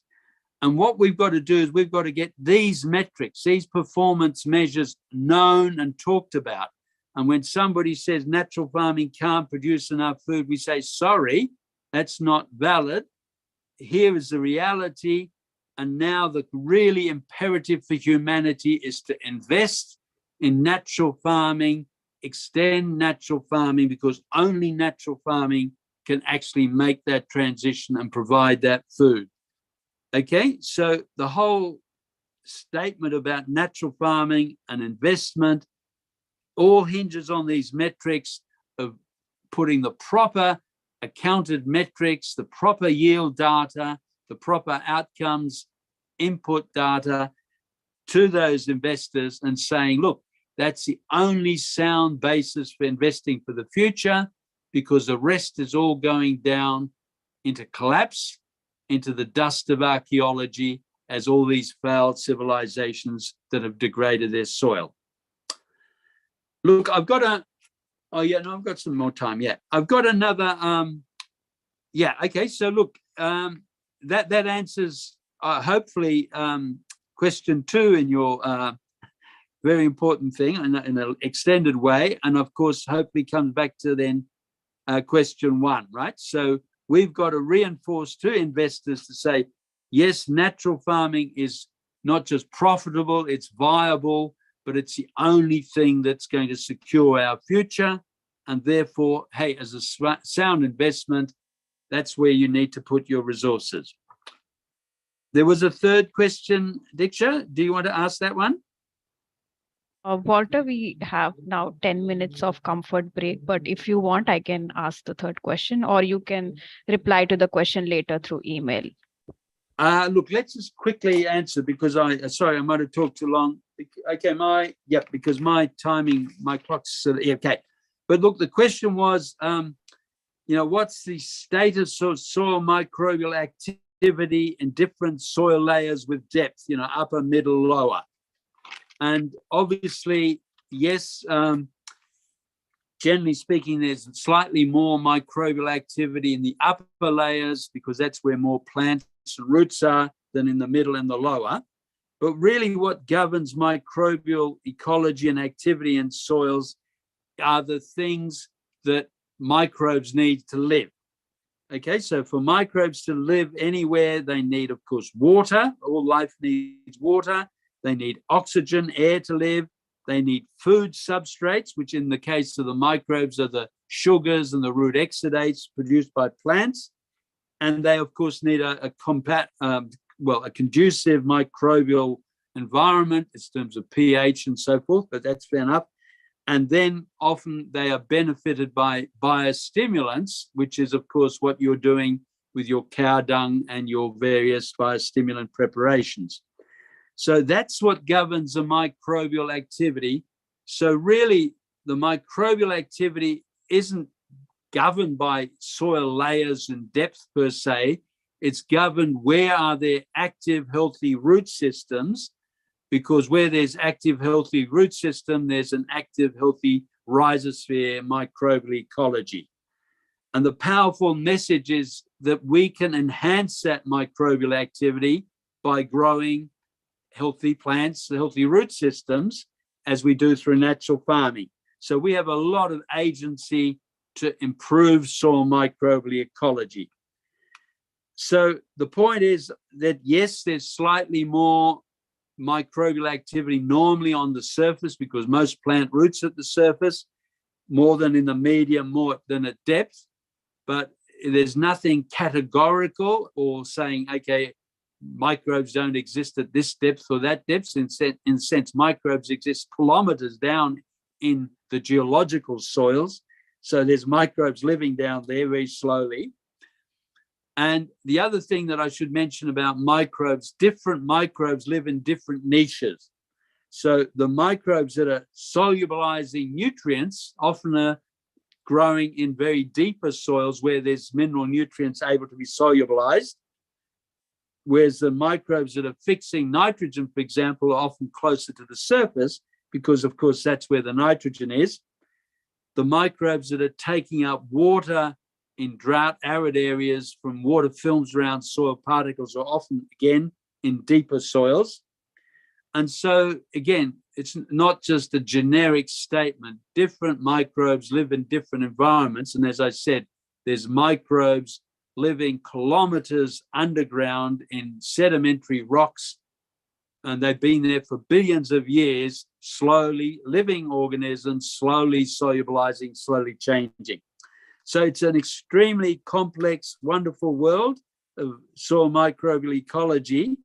And what we've got to do is we've got to get these metrics, these performance measures known and talked about. And when somebody says natural farming can't produce enough food, we say, sorry, that's not valid. Here is the reality. And now the really imperative for humanity is to invest in natural farming, extend natural farming, because only natural farming can actually make that transition and provide that food. Okay, so the whole statement about natural farming and investment all hinges on these metrics of putting the proper accounted metrics, the proper yield data, the proper outcomes, input data to those investors and saying, look, that's the only sound basis for investing for the future, because the rest is all going down into collapse, into the dust of archaeology, as all these failed civilizations that have degraded their soil. Look, I've got I've got some more time. Yeah, I've got another, okay. So look, that answers, hopefully, question 2 in your very important thing in an extended way. And of course, hopefully comes back to then question 1, right? So we've got to reinforce to investors to say, yes, natural farming is not just profitable, it's viable, but it's the only thing that's going to secure our future. And therefore, hey, as a sound investment, that's where you need to put your resources. There was a third question, Diksha. Do you want to ask that one? Walter, we have now 10 minutes of comfort break, but if you want, I can ask the third question, or you can reply to the question later through email. Look, let's just quickly answer, because sorry, I might have talked too long. Okay, because my timing, my clock's, okay. But look, the question was, what's the status of soil microbial activity in different soil layers with depth, upper, middle, lower? And obviously, yes, generally speaking, there's slightly more microbial activity in the upper layers because that's where more plants and roots are than in the middle and the lower. But really what governs microbial ecology and activity in soils are the things that microbes need to live. Okay, so for microbes to live anywhere, they need, of course, water. All life needs water. They need oxygen, air to live. They need food substrates, which in the case of the microbes are the sugars and the root exudates produced by plants. And they, of course, need a conducive microbial environment in terms of pH and so forth, but that's fair enough. And then often they are benefited by biostimulants, which is, of course, what you're doing with your cow dung and your various biostimulant preparations. So that's what governs the microbial activity. So really, the microbial activity isn't governed by soil layers and depth per se. It's governed where are there active, healthy root systems, because where there's active, healthy root system, there's an active, healthy rhizosphere microbial ecology. And the powerful message is that we can enhance that microbial activity by growing healthy plants, healthy root systems, as we do through natural farming. So we have a lot of agency to improve soil microbial ecology. So the point is that, yes, there's slightly more microbial activity normally on the surface because most plant roots at the surface, more than in the medium, more than at depth. But there's nothing categorical or saying, okay, microbes don't exist at this depth or that depth. In a sense, microbes exist kilometers down in the geological soils. So there's microbes living down there very slowly. And the other thing that I should mention about microbes, different microbes live in different niches. So the microbes that are solubilizing nutrients often are growing in very deeper soils where there's mineral nutrients able to be solubilized. Whereas the microbes that are fixing nitrogen, for example, are often closer to the surface because, of course, that's where the nitrogen is. The microbes that are taking up water in drought, arid areas from water films around soil particles are often, again, in deeper soils. And so, again, it's not just a generic statement. Different microbes live in different environments. And as I said, there's microbes living kilometers underground in sedimentary rocks, and they've been there for billions of years, slowly living organisms, slowly solubilizing, slowly changing. So it's an extremely complex, wonderful world of soil microbial ecology,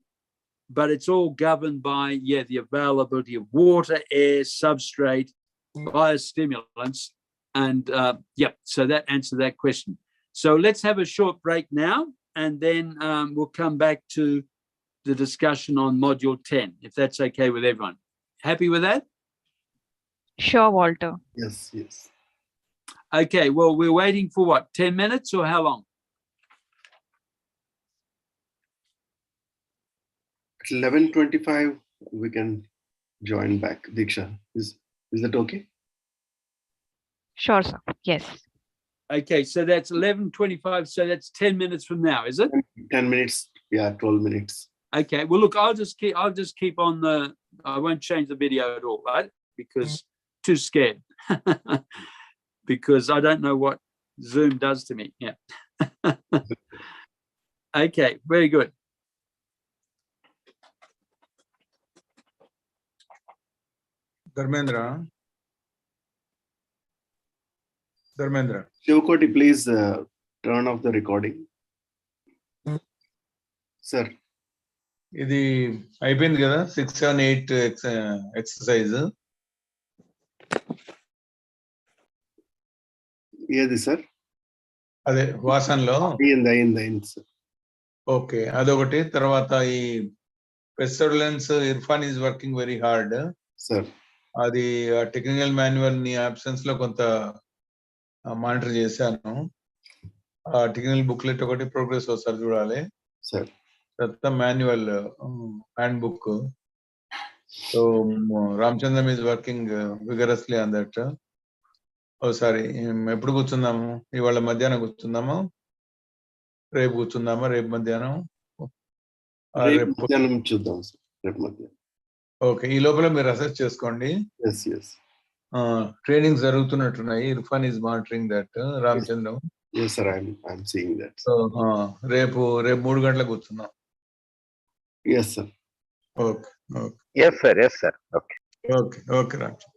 but it's all governed by, the availability of water, air, substrate, biostimulants, and so that answered that question. So let's have a short break now, and then we'll come back to the discussion on Module 10, if that's okay with everyone. Happy with that? Sure, Walter. Yes. Okay, well, we're waiting for what, 10 minutes or how long? It's 11:25. We can join back. Diksha, is that okay? Sure, sir. Yes. Okay, so that's 11:25. So that's 10 minutes from now, is it? 10 minutes. Yeah, 12 minutes. Okay. Well, look, I'll just keep on the. I won't change the video at all, right? Because too scared. Because I don't know what Zoom does to me. Yeah. Okay. Very good. Dharmendra. Shivakoti, please turn off the recording. Sir. ఇది అయిపోయింది కదా 6, 7, 8 exercise. ఏది sir? అదే వాసనలో అయింది sir. Okay, అదొకటి. తర్వాత ఈ పెస్టోలెన్స్ Irfan is working very hard sir. అది టెక్నికల్ మాన్యువల్ ని అబ్సెన్స్ లో కొంత మానిటర్ చేశాను. ఆ టెక్నికల్ బుక్లెట్ ఒకటి ప్రోగ్రెస్ ఒకసారి చూడాలి సార్. తర్వాత manual hand book. So Ramachandram is working vigorously on that. ఒకసారి ఎప్పుడు కూర్చుందాము? ఇవాళ మధ్యాహ్నం కూర్చుందాము, రేపు కూర్చుందామా? రేపు మధ్యాహ్నం చూద్దాం సార్. రేపు మధ్యాహ్నం. ఓకే, ఈ లోపల మీరు అసెస్ చేసుకోండి. ట్రైనింగ్ జరుగుతున్నట్టున్నాయి. Irfan is monitoring that. Ramachandram. Yes, sir. I'm seeing that. So రేపు 3 గంటలకు కూర్చుందాం. Yes, sir. Okay okay. Yes sir. Okay okay okay Ramachandram.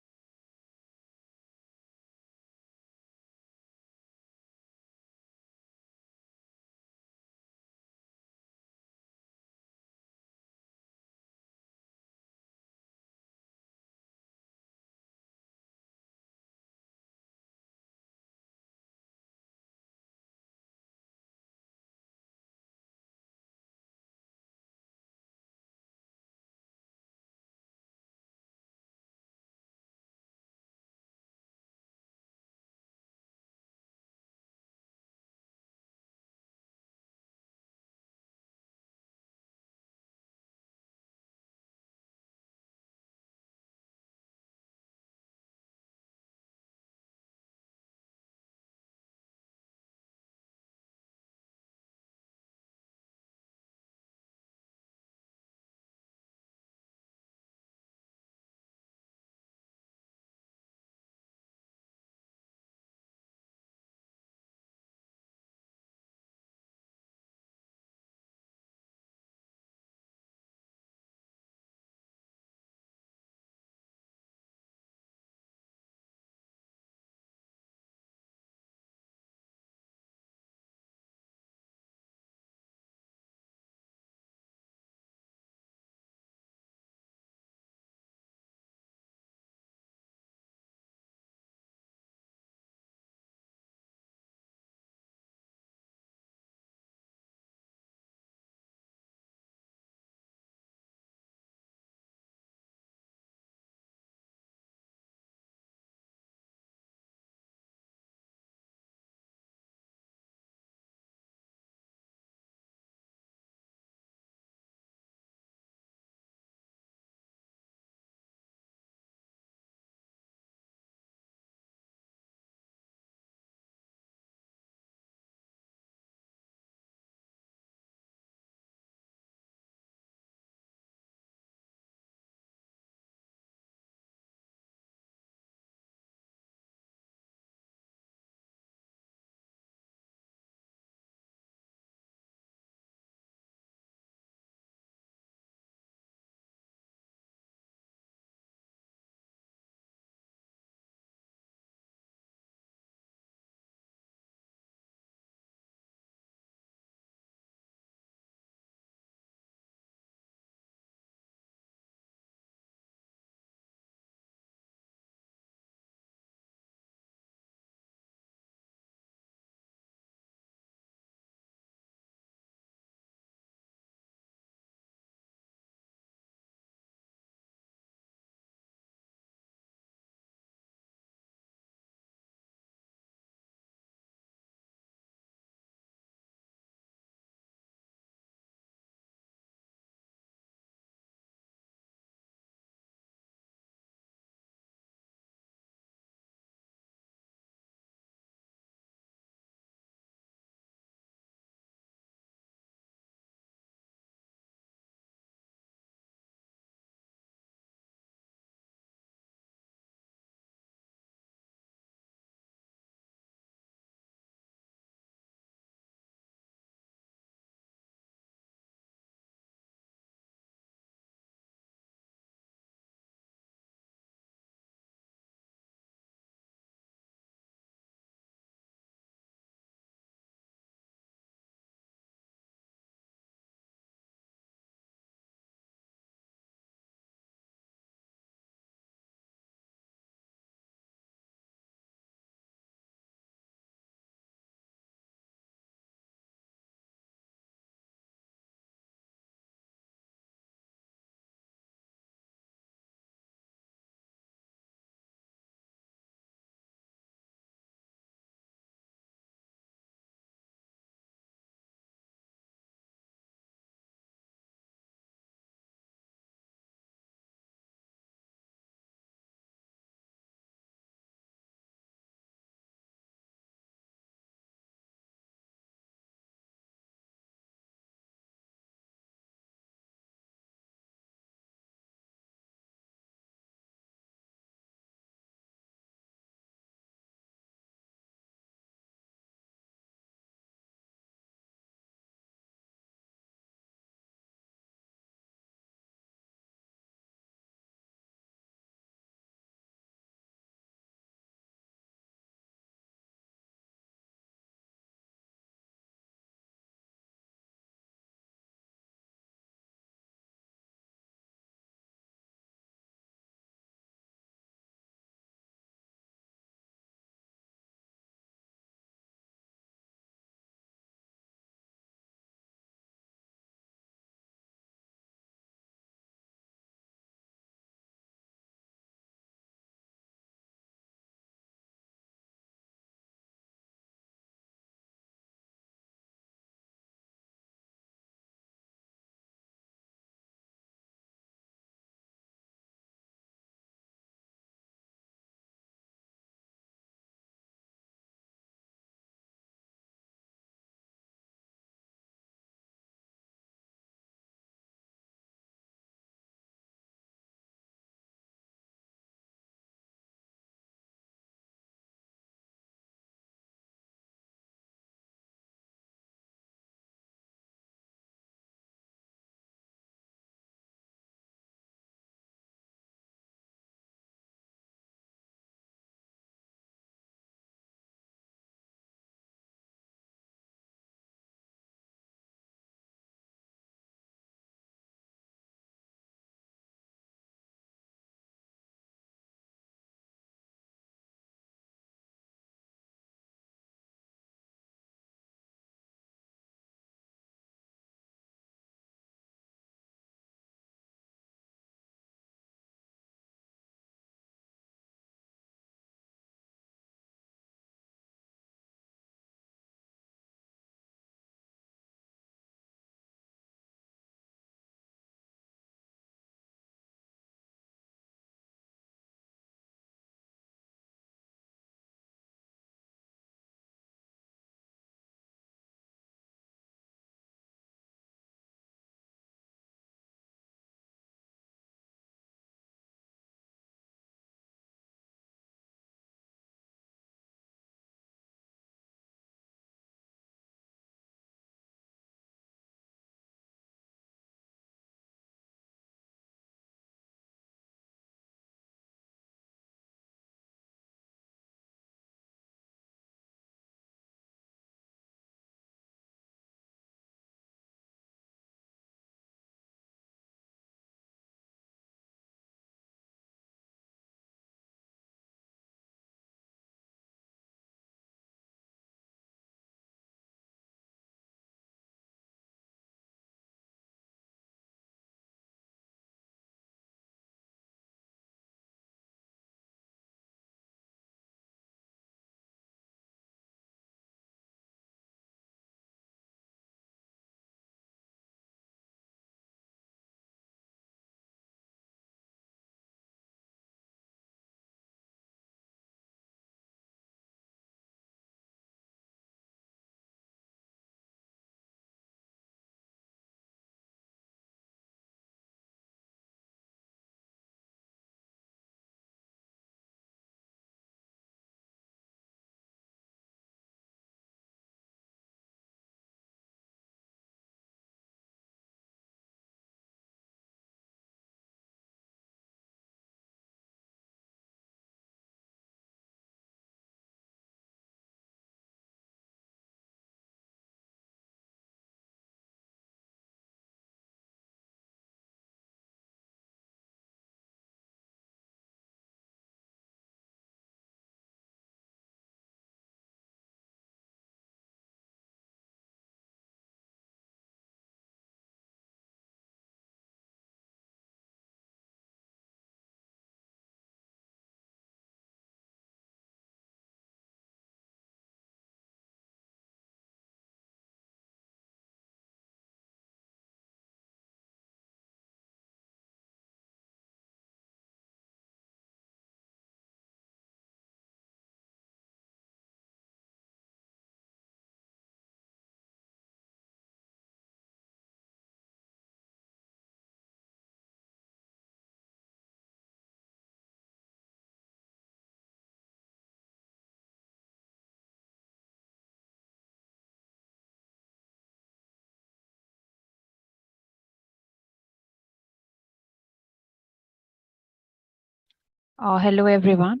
Hello, everyone.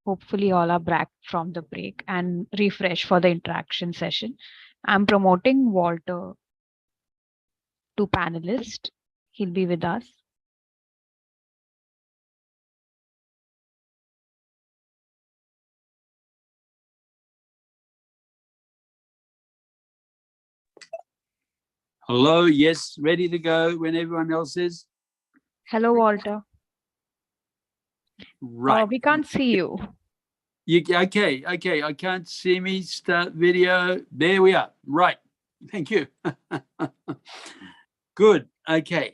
Hopefully, all are back from the break and refresh for the interaction session. I'm promoting Walter to panelist. He'll be with us. Hello, yes, ready to go when everyone else is? Hello, Walter. Right. We can't see you. Okay. I can't see me. Start video. There we are. Right. Thank you. Good. Okay.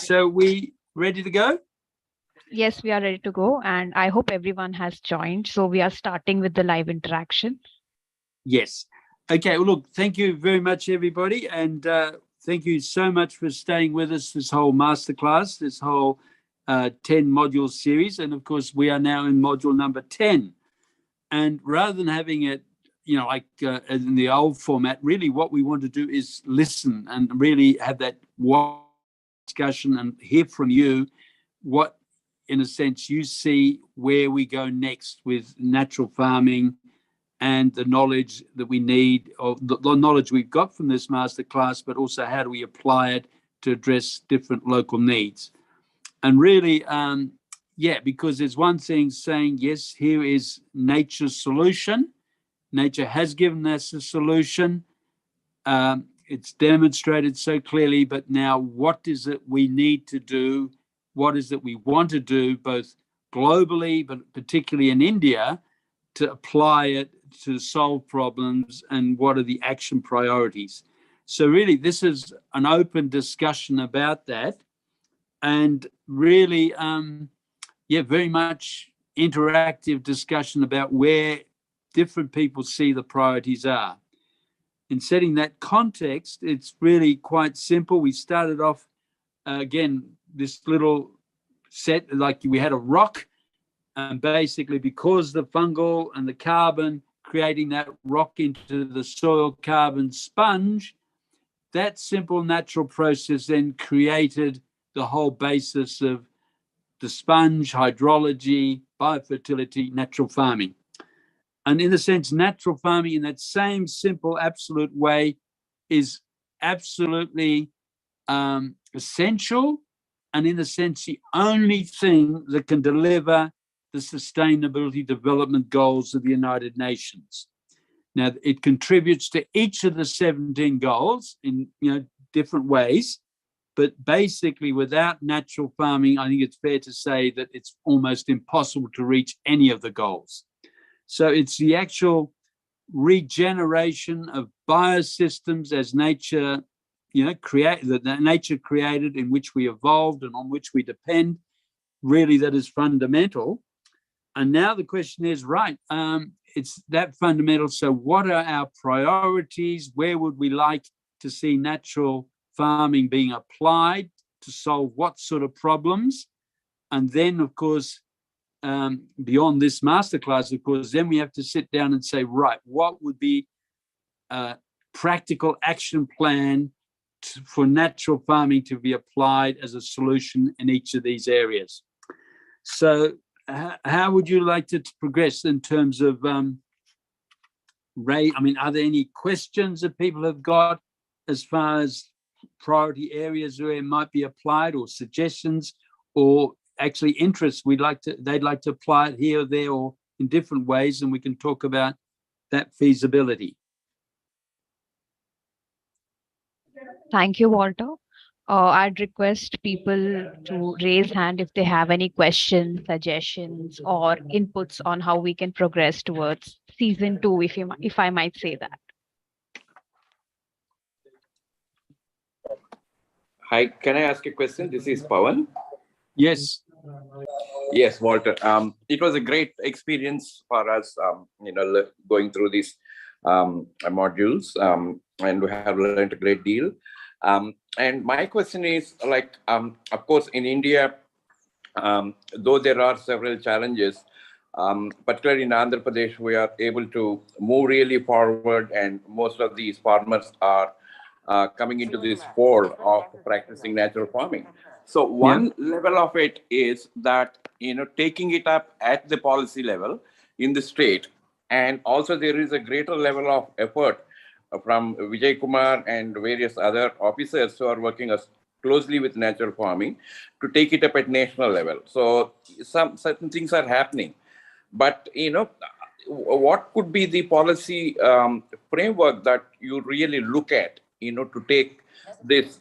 So we ready to go? Yes, we are ready to go. And I hope everyone has joined. So we are starting with the live interaction. Yes. Okay. Well, look, thank you very much, everybody. And thank you so much for staying with us this whole masterclass, this whole 10 module series. And of course, we are now in module number 10. And rather than having it, like in the old format, really what we want to do is listen and really have that wide discussion and hear from you what, in a sense, you see where we go next with natural farming and the knowledge that we need, or the knowledge we've got from this masterclass, but also how do we apply it to address different local needs. And really, because there's one thing saying, yes, here is nature's solution. Nature has given us a solution. It's demonstrated so clearly, but now what is it we need to do? What is it we want to do, both globally, but particularly in India, to apply it to solve problems, and what are the action priorities? So really, this is an open discussion about that, and really, very much interactive discussion about where different people see the priorities are. In setting that context, it's really quite simple. We started off, again, this little set, like we had a rock, and basically because the fungal and the carbon creating that rock into the soil carbon sponge, that simple natural process then created the whole basis of the sponge, hydrology, biofertility, natural farming. And in a sense, natural farming in that same simple, absolute way is absolutely essential, and in a sense, the only thing that can deliver the sustainability development goals of the United Nations. Now, it contributes to each of the 17 goals in different ways, but basically without natural farming, I think it's fair to say that it's almost impossible to reach any of the goals. So it's the actual regeneration of biosystems as nature, that nature created, in which we evolved and on which we depend, really that is fundamental. And now the question is, right, it's that fundamental. So what are our priorities? Where would we like to see natural farming being applied to solve what sort of problems? And then, of course, beyond this masterclass, of course, then we have to sit down and say, right, what would be a practical action plan for natural farming to be applied as a solution in each of these areas? So how would you like to progress in terms of Ray? I mean, are there any questions that people have got as far as priority areas where it might be applied, or suggestions, or actually interests they'd like to apply it here or there or in different ways, and we can talk about that feasibility. Thank you, Walter. I'd request people to raise hand if they have any questions, suggestions, or inputs on how we can progress towards season 2, if I might say that. Hi, can I ask a question? This is Pawan. Yes. Yes, Walter. It was a great experience for us, going through these modules, and we have learned a great deal. And my question is, of course, in India, though there are several challenges, particularly in Andhra Pradesh, we are able to move really forward, and most of these farmers are coming into this fold of practicing natural farming. So one level of it is that taking it up at the policy level in the state. And also there is a greater level of effort from Vijay Kumar and various other officers who are working closely with natural farming to take it up at national level. So some certain things are happening. But, what could be the policy framework that you really look at, to take this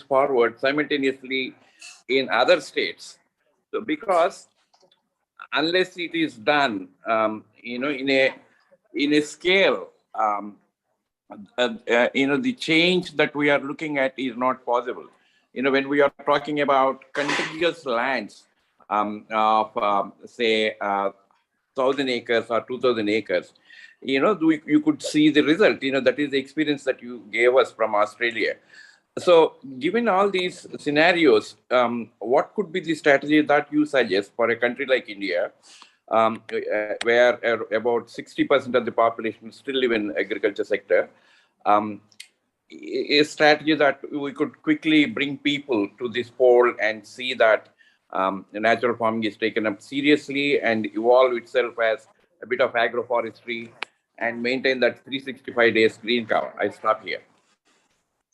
forward simultaneously in other states? So because unless it is done, in a scale, the change that we are looking at is not possible. When we are talking about contiguous lands of, say, 1,000 acres or 2,000 acres, you could see the result. That is the experience that you gave us from Australia. So, given all these scenarios, what could be the strategy that you suggest for a country like India, where about 60% of the population still live in agriculture sector? A strategy that we could quickly bring people to this fold and see that natural farming is taken up seriously and evolve itself as a bit of agroforestry and maintain that 365 days green cover. I stop here.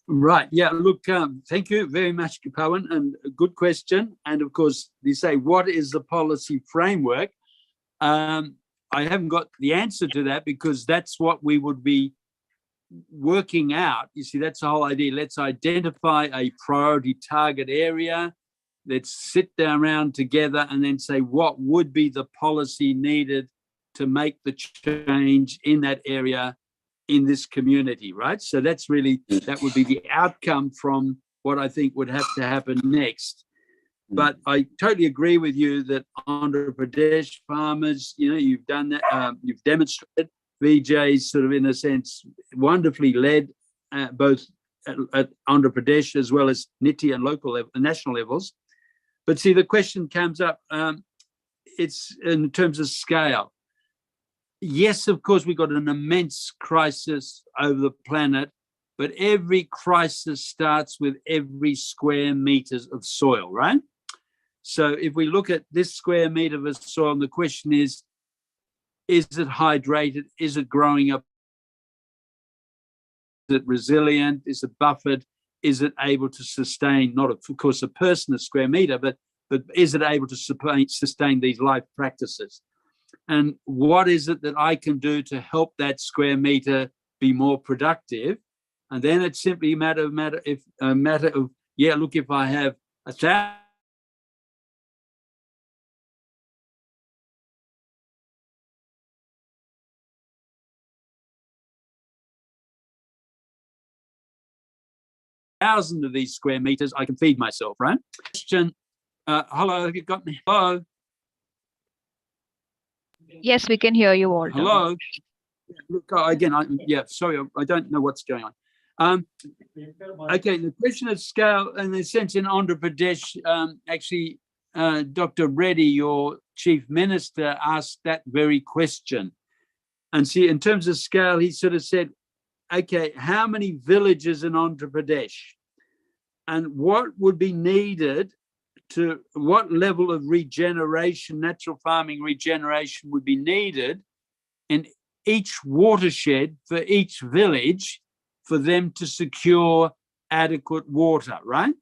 Right. Yeah. Look, thank you very much, Pawan, and a good question. And of course, they say, what is the policy framework? I haven't got the answer to that because that's what we would be working out. You see, that's the whole idea. Let's identify a priority target area. Let's sit down around together and then say what would be the policy needed to make the change in that area in this community, right? So that would be the outcome from what I think would have to happen next. But I totally agree with you that Andhra Pradesh farmers, you've done that, you've demonstrated. Vijay's sort of, in a sense, wonderfully led both at Andhra Pradesh as well as Niti and local level, national levels. But see, the question comes up, it's in terms of scale. Yes, of course, we've got an immense crisis over the planet, but every crisis starts with every square meters of soil, right? So if we look at this square meter of soil, the question is it hydrated? Is it growing up? Is it resilient? Is it buffered? Is it able to sustain, not of course a person a square meter, but is it able to sustain these life practices? And what is it that I can do to help that square meter be more productive? And then it's simply a matter of, if I have 1,000 of these square meters, I can feed myself, right? Question, hello, have you got me? Hello? Yes, we can hear you, Walter. Hello? Look, again, sorry, I don't know what's going on. Okay, the question of scale, in the sense in Andhra Pradesh, actually, Dr. Reddy, your chief minister, asked that very question. And see, in terms of scale, he sort of said, okay, how many villages in Andhra Pradesh? And what would be needed what level of regeneration, natural farming regeneration would be needed in each watershed for each village for them to secure adequate water, right?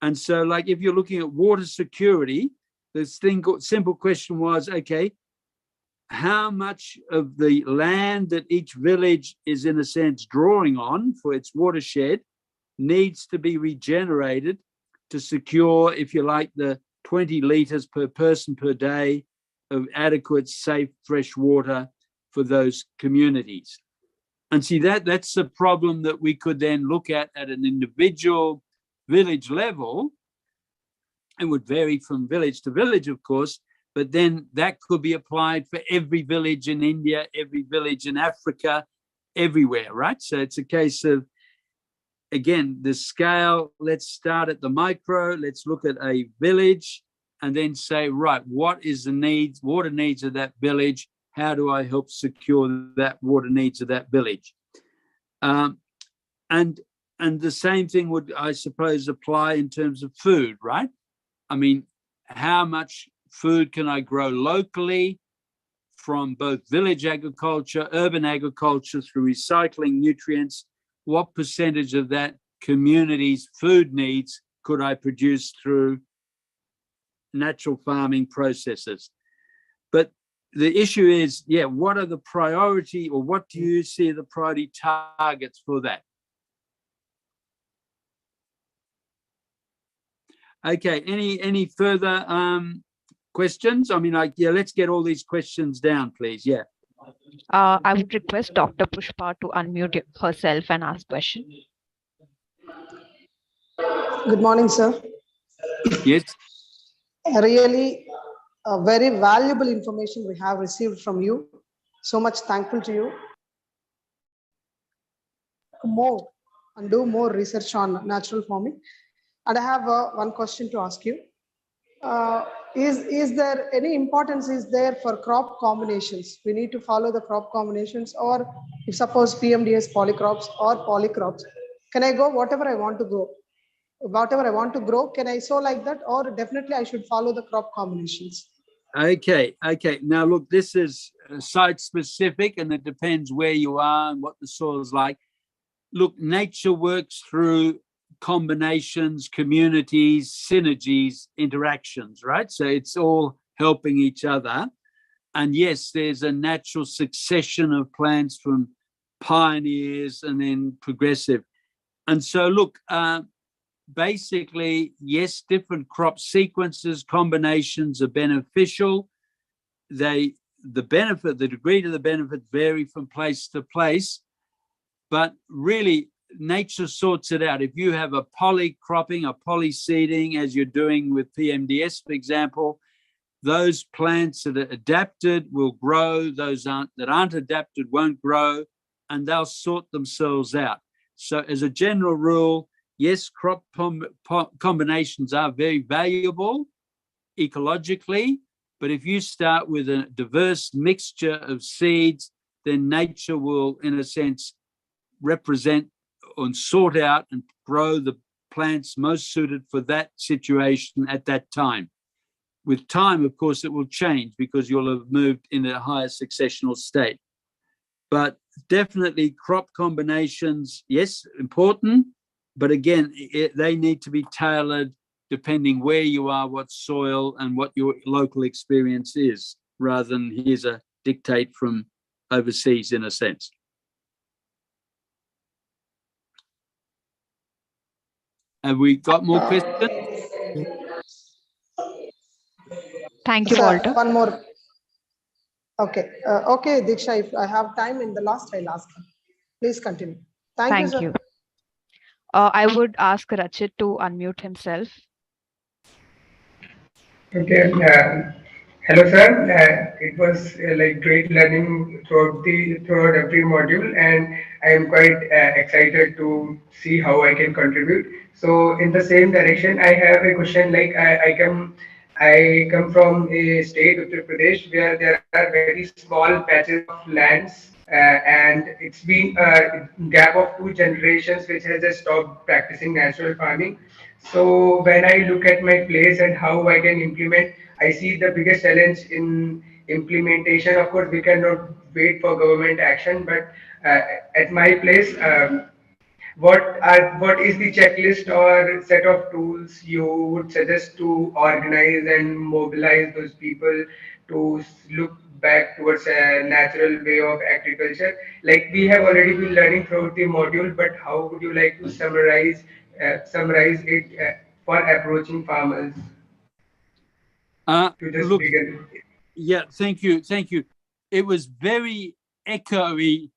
And so, like, if you're looking at water security, the simple question was, okay, how much of the land that each village is, in a sense, drawing on for its watershed needs to be regenerated to secure, if you like, the 20 litres per person per day of adequate, safe, fresh water for those communities. And see, that's a problem that we could then look at an individual village level. It would vary from village to village, of course, but then that could be applied for every village in India, every village in Africa, everywhere, right? So it's a case of, again, the scale, let's start at the micro, let's look at a village and then say, right, what is the water needs of that village? How do I help secure that water needs of that village? And the same thing would, I suppose, apply in terms of food, right? I mean, how much food can I grow locally from both village agriculture, urban agriculture, through recycling nutrients? What percentage of that community's food needs could I produce through natural farming processes? But the issue is, what are the priority, or what do you see the priority targets for that? Okay, any further questions? I mean, let's get all these questions down, please. Yeah. I would request Dr. Pushpa to unmute herself and ask question. Good morning, sir. Yes. Really, very valuable information we have received from you. So much thankful to you. More and do more research on natural farming. And I have one question to ask you. Is there any importance is there for crop combinations? We need to follow the crop combinations, or if suppose PMDS polycrops or polycrops, can I go whatever I want to go? Whatever I want to grow, can I sow like that, or definitely I should follow the crop combinations? Okay. Now, look, this is site specific, and it depends where you are and what the soil is like. Look, nature works through combinations, communities, synergies, interactions, right? So it's all helping each other. And yes, there's a natural succession of plants from pioneers and then progressive. And so, look, basically, yes, different crop sequences, combinations are beneficial. The degree to the benefit vary from place to place, but really nature sorts it out. If you have a polycropping, a polyseeding, as you're doing with PMDS, for example, those plants that are adapted will grow, those that aren't adapted won't grow, and they'll sort themselves out. So as a general rule, yes, crop combinations are very valuable ecologically, but if you start with a diverse mixture of seeds, then nature will, in a sense, represent and sort out and grow the plants most suited for that situation at that time. With time, of course, it will change because you'll have moved in a higher successional state. But definitely crop combinations, yes, important. But again, they need to be tailored depending where you are, what soil and what your local experience is, rather than here's a dictate from overseas, in a sense. Have we got more questions? Thank you, Sir, Walter. one more. Okay. Okay, Diksha, if I have time in the last, I'll ask him. Please continue. Thank you, sir. I would ask Rachit to unmute himself. Okay. Hello, sir. It was like great learning throughout every module, and I am quite excited to see how I can contribute. So, in the same direction, I have a question. Like I come from a state, Uttar Pradesh, where there are very small patches of lands, and it's been a gap of 2 generations which has just stopped practicing natural farming. So when I look at my place and how I can implement, I see the biggest challenge in implementation. Of course, we cannot wait for government action, but at my place, what is the checklist or set of tools you would suggest to organize and mobilize those people to look back towards a natural way of agriculture? Like we have already been learning throughout the module, but how would you like to summarize it for approaching farmers to just Look, begin? yeah, thank you. It was very echoey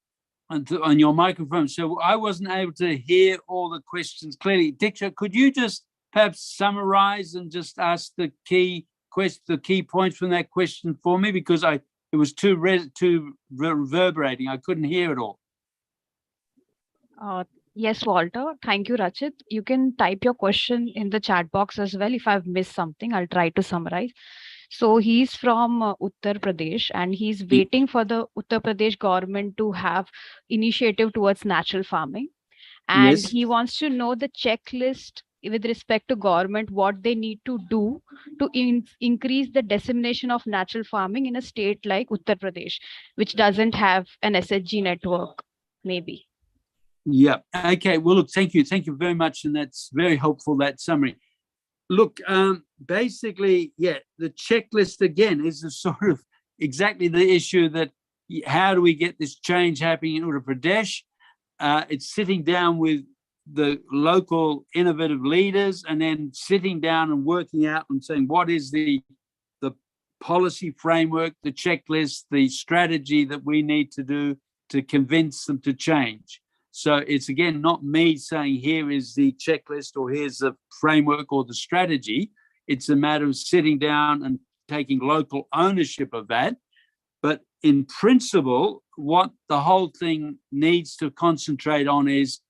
on your microphone, so I wasn't able to hear all the questions clearly. Diksha, could you just perhaps summarize and just ask the key points from that question for me, because it was too reverberating. I couldn't hear it all. Yes, Walter. Thank you, Rachit. You can type your question in the chat box as well. If I've missed something, I'll try to summarize. So he's from Uttar Pradesh, and he's waiting for the Uttar Pradesh government to have initiative towards natural farming. And Yes. he wants to know the checklist with respect to government, what they need to do to increase the dissemination of natural farming in a state like Uttar Pradesh, which doesn't have an SHG network, maybe. Yeah. Okay. Well, look, thank you. Thank you very much. And that's very helpful, that summary. Look, basically, yeah, the checklist again is a sort of exactly the issue that how do we get this change happening in Uttar Pradesh? It's sitting down with the local innovative leaders and then sitting down and working out and saying what is the policy framework, the checklist, the strategy that we need to do to convince them to change. So it's again not me saying here is the checklist or here's the framework or the strategy. It's a matter of sitting down and taking local ownership of that. But in principle, what the whole thing needs to concentrate on is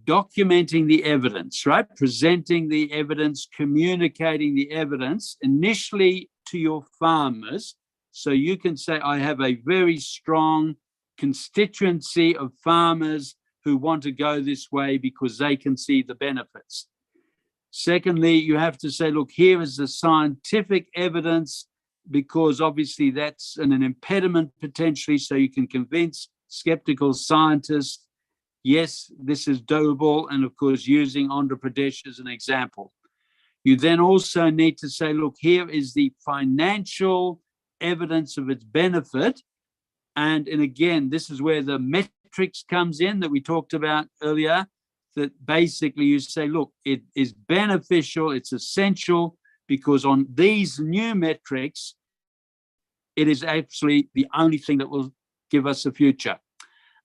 documenting the evidence, right? Presenting the evidence, communicating the evidence initially to your farmers. So you can say, I have a very strong constituency of farmers who want to go this way because they can see the benefits. Secondly, you have to say, look, here is the scientific evidence, because obviously that's an impediment potentially, so you can convince skeptical scientists, yes, this is doable, and of course using Andhra Pradesh as an example. You then also need to say, look, here is the financial evidence of its benefit. And again, this is where the metrics comes in that we talked about earlier, that basically you say, look, it is beneficial, it's essential, because on these new metrics, it is actually the only thing that will give us a future.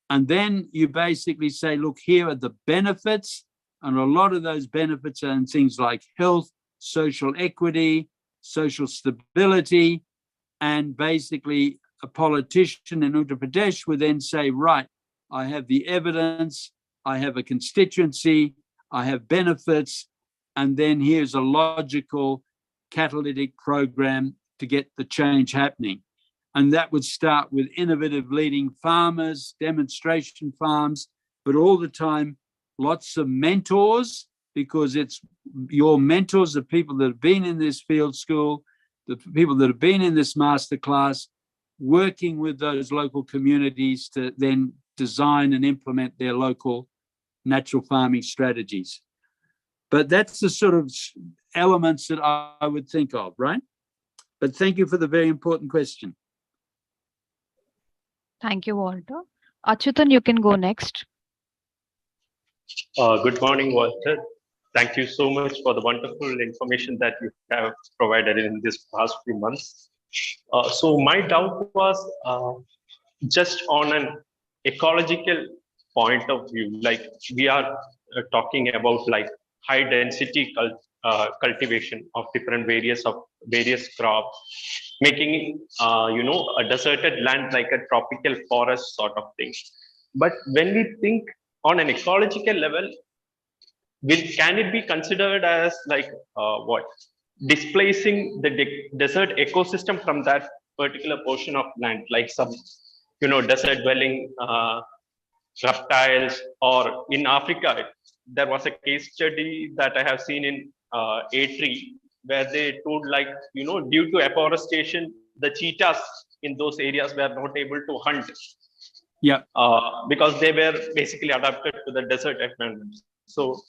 And then you basically say, look, here are the benefits, and a lot of those benefits are in things like health, social equity, social stability, and basically a politician in Uttar Pradesh would then say, right, I have the evidence, I have a constituency, I have benefits, and then here's a logical catalytic program to get the change happening. And that would start with innovative leading farmers, demonstration farms, but all the time, lots of mentors, because it's your mentors, the people that have been in this field school, the people that have been in this masterclass, working with those local communities to then design and implement their local natural farming strategies. But that's the sort of elements that I would think of, right? But thank you for the very important question. Thank you, Walter. Achyutan, you can go next. Good morning, Walter. Thank you so much for the wonderful information that you have provided in this past few months. So my doubt was just on an ecological point of view, like we are talking about like high density cultivation of various crops, making a deserted land like a tropical forest sort of thing. But when we think on an ecological level, can it be considered as like displacing the desert ecosystem from that particular portion of land, like some desert dwelling reptiles? Or in Africa, there was a case study that I have seen in A3, where they told, like, due to afforestation, the cheetahs in those areas were not able to hunt. Yeah. Because they were basically adapted to the desert environment. So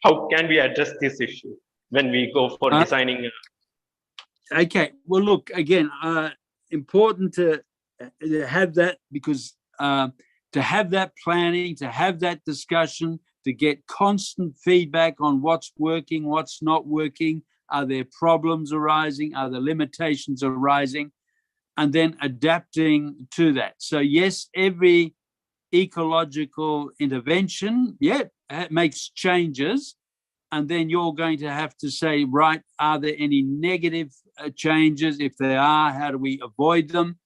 how can we address this issue when we go for designing? Okay. Well, look, again, important to have that, because to have that planning, to have that discussion, to get constant feedback on what's working, what's not working, are there problems arising, are there limitations arising, and then adapting to that. So yes, every ecological intervention, it makes changes, and then you're going to have to say, right, are there any negative changes? If there are, how do we avoid them?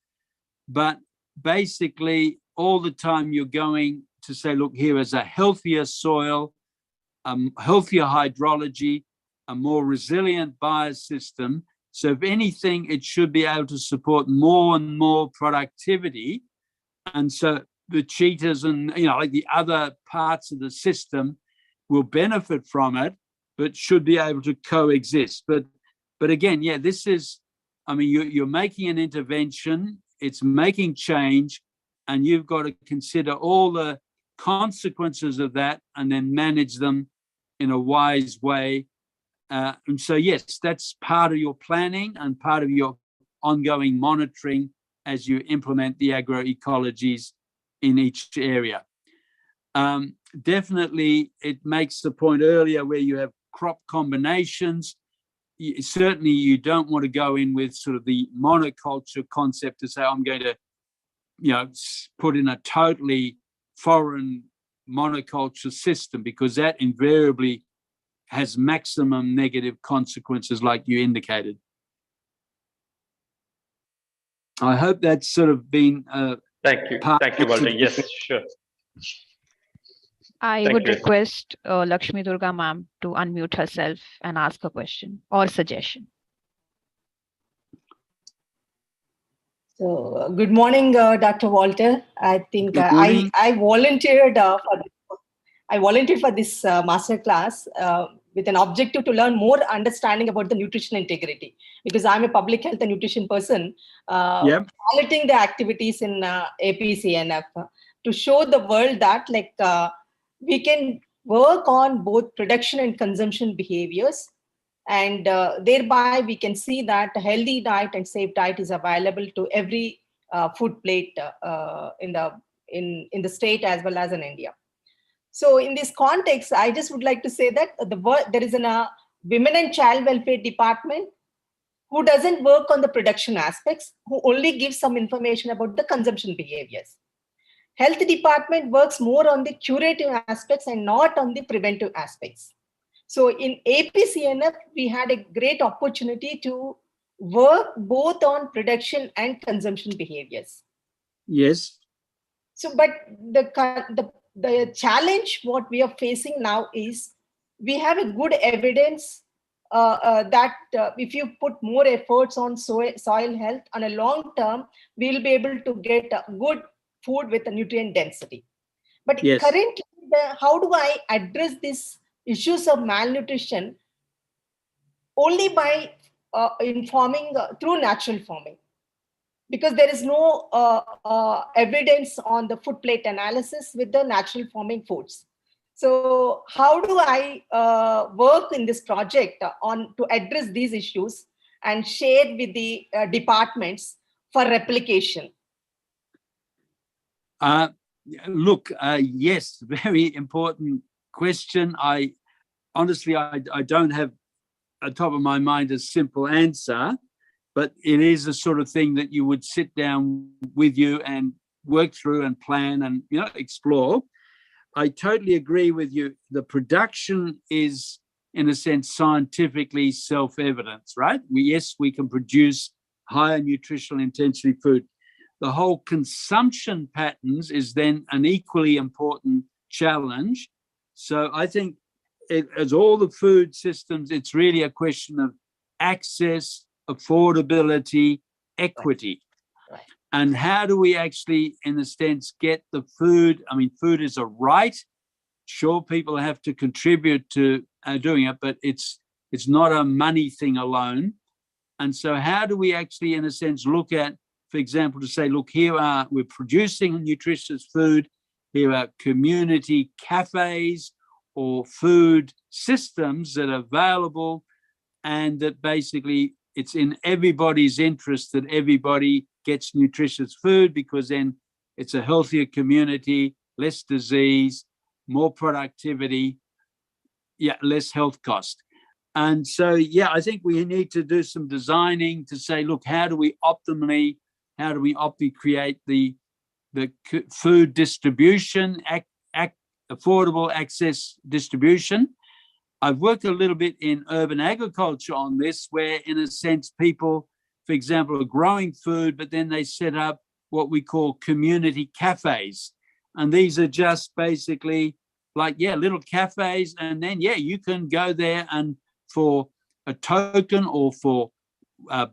But basically, all the time you're going to say, look, here is a healthier soil, healthier hydrology, a more resilient biosystem. So if anything, it should be able to support more and more productivity. And so the cheetahs and, like the other parts of the system will benefit from it, but should be able to coexist. But again, yeah, this is, I mean, you're making an intervention, it's making change, and you've got to consider all the consequences of that and then manage them in a wise way. And so, yes, that's part of your planning and part of your ongoing monitoring as you implement the agroecologies in each area. Definitely, it makes the point earlier where you have crop combinations. Certainly, you don't want to go in with sort of the monoculture concept to say, I'm going to, put in a totally foreign monoculture system, because that invariably has maximum negative consequences, like you indicated. I hope that's sort of been Thank you, Walter. Yes, sure. I would request Lakshmi Durga ma'am to unmute herself and ask a question or suggestion. So, good morning, Dr. Walter. I think I volunteered for this masterclass with an objective to learn more understanding about the nutrition integrity, because I'm a public health and nutrition person, piloting the activities in APCNF to show the world that we can work on both production and consumption behaviors, and thereby we can see that a healthy diet and safe diet is available to every food plate in the state as well as in India. So in this context, I just would like to say that there is a Women and Child Welfare Department who doesn't work on the production aspects, who only gives some information about the consumption behaviors. Health department works more on the curative aspects and not on the preventive aspects. So in APCNF, we had a great opportunity to work both on production and consumption behaviors. Yes. So, but the challenge what we are facing now is we have a good evidence that if you put more efforts on soil health on a long term, we'll be able to get good food with a nutrient density. But currently, how do I address these issues of malnutrition? Only by informing through natural farming, because there is no evidence on the food plate analysis with the natural farming foods. So how do I work in this project to address these issues and share with the departments for replication? Look, yes, very important question. Honestly, I don't have at the top of my mind a simple answer, but it is the sort of thing that you would sit down with you and work through and plan and explore. I totally agree with you. The production is, in a sense, scientifically self-evident, right? Yes, we can produce higher nutritional intensity food. The whole consumption patterns is then an equally important challenge. So I think as all the food systems, it's really a question of access, affordability, equity. Right. And how do we actually, in a sense, get the food? I mean, food is a right. Sure, people have to contribute to doing it, but it's not a money thing alone. And so how do we actually, in a sense, look at, for example, to say, look, we're producing nutritious food. Here are community cafes or food systems that are available, and that basically it's in everybody's interest that everybody gets nutritious food, because then it's a healthier community, less disease, more productivity, less health cost. And so, I think we need to do some designing to say, look, how do we optimally create the food distribution, affordable access distribution. I've worked a little bit in urban agriculture on this, where in a sense people, for example, are growing food, but then they set up what we call community cafes. And these are just basically like, little cafes. And then, you can go there and for a token or for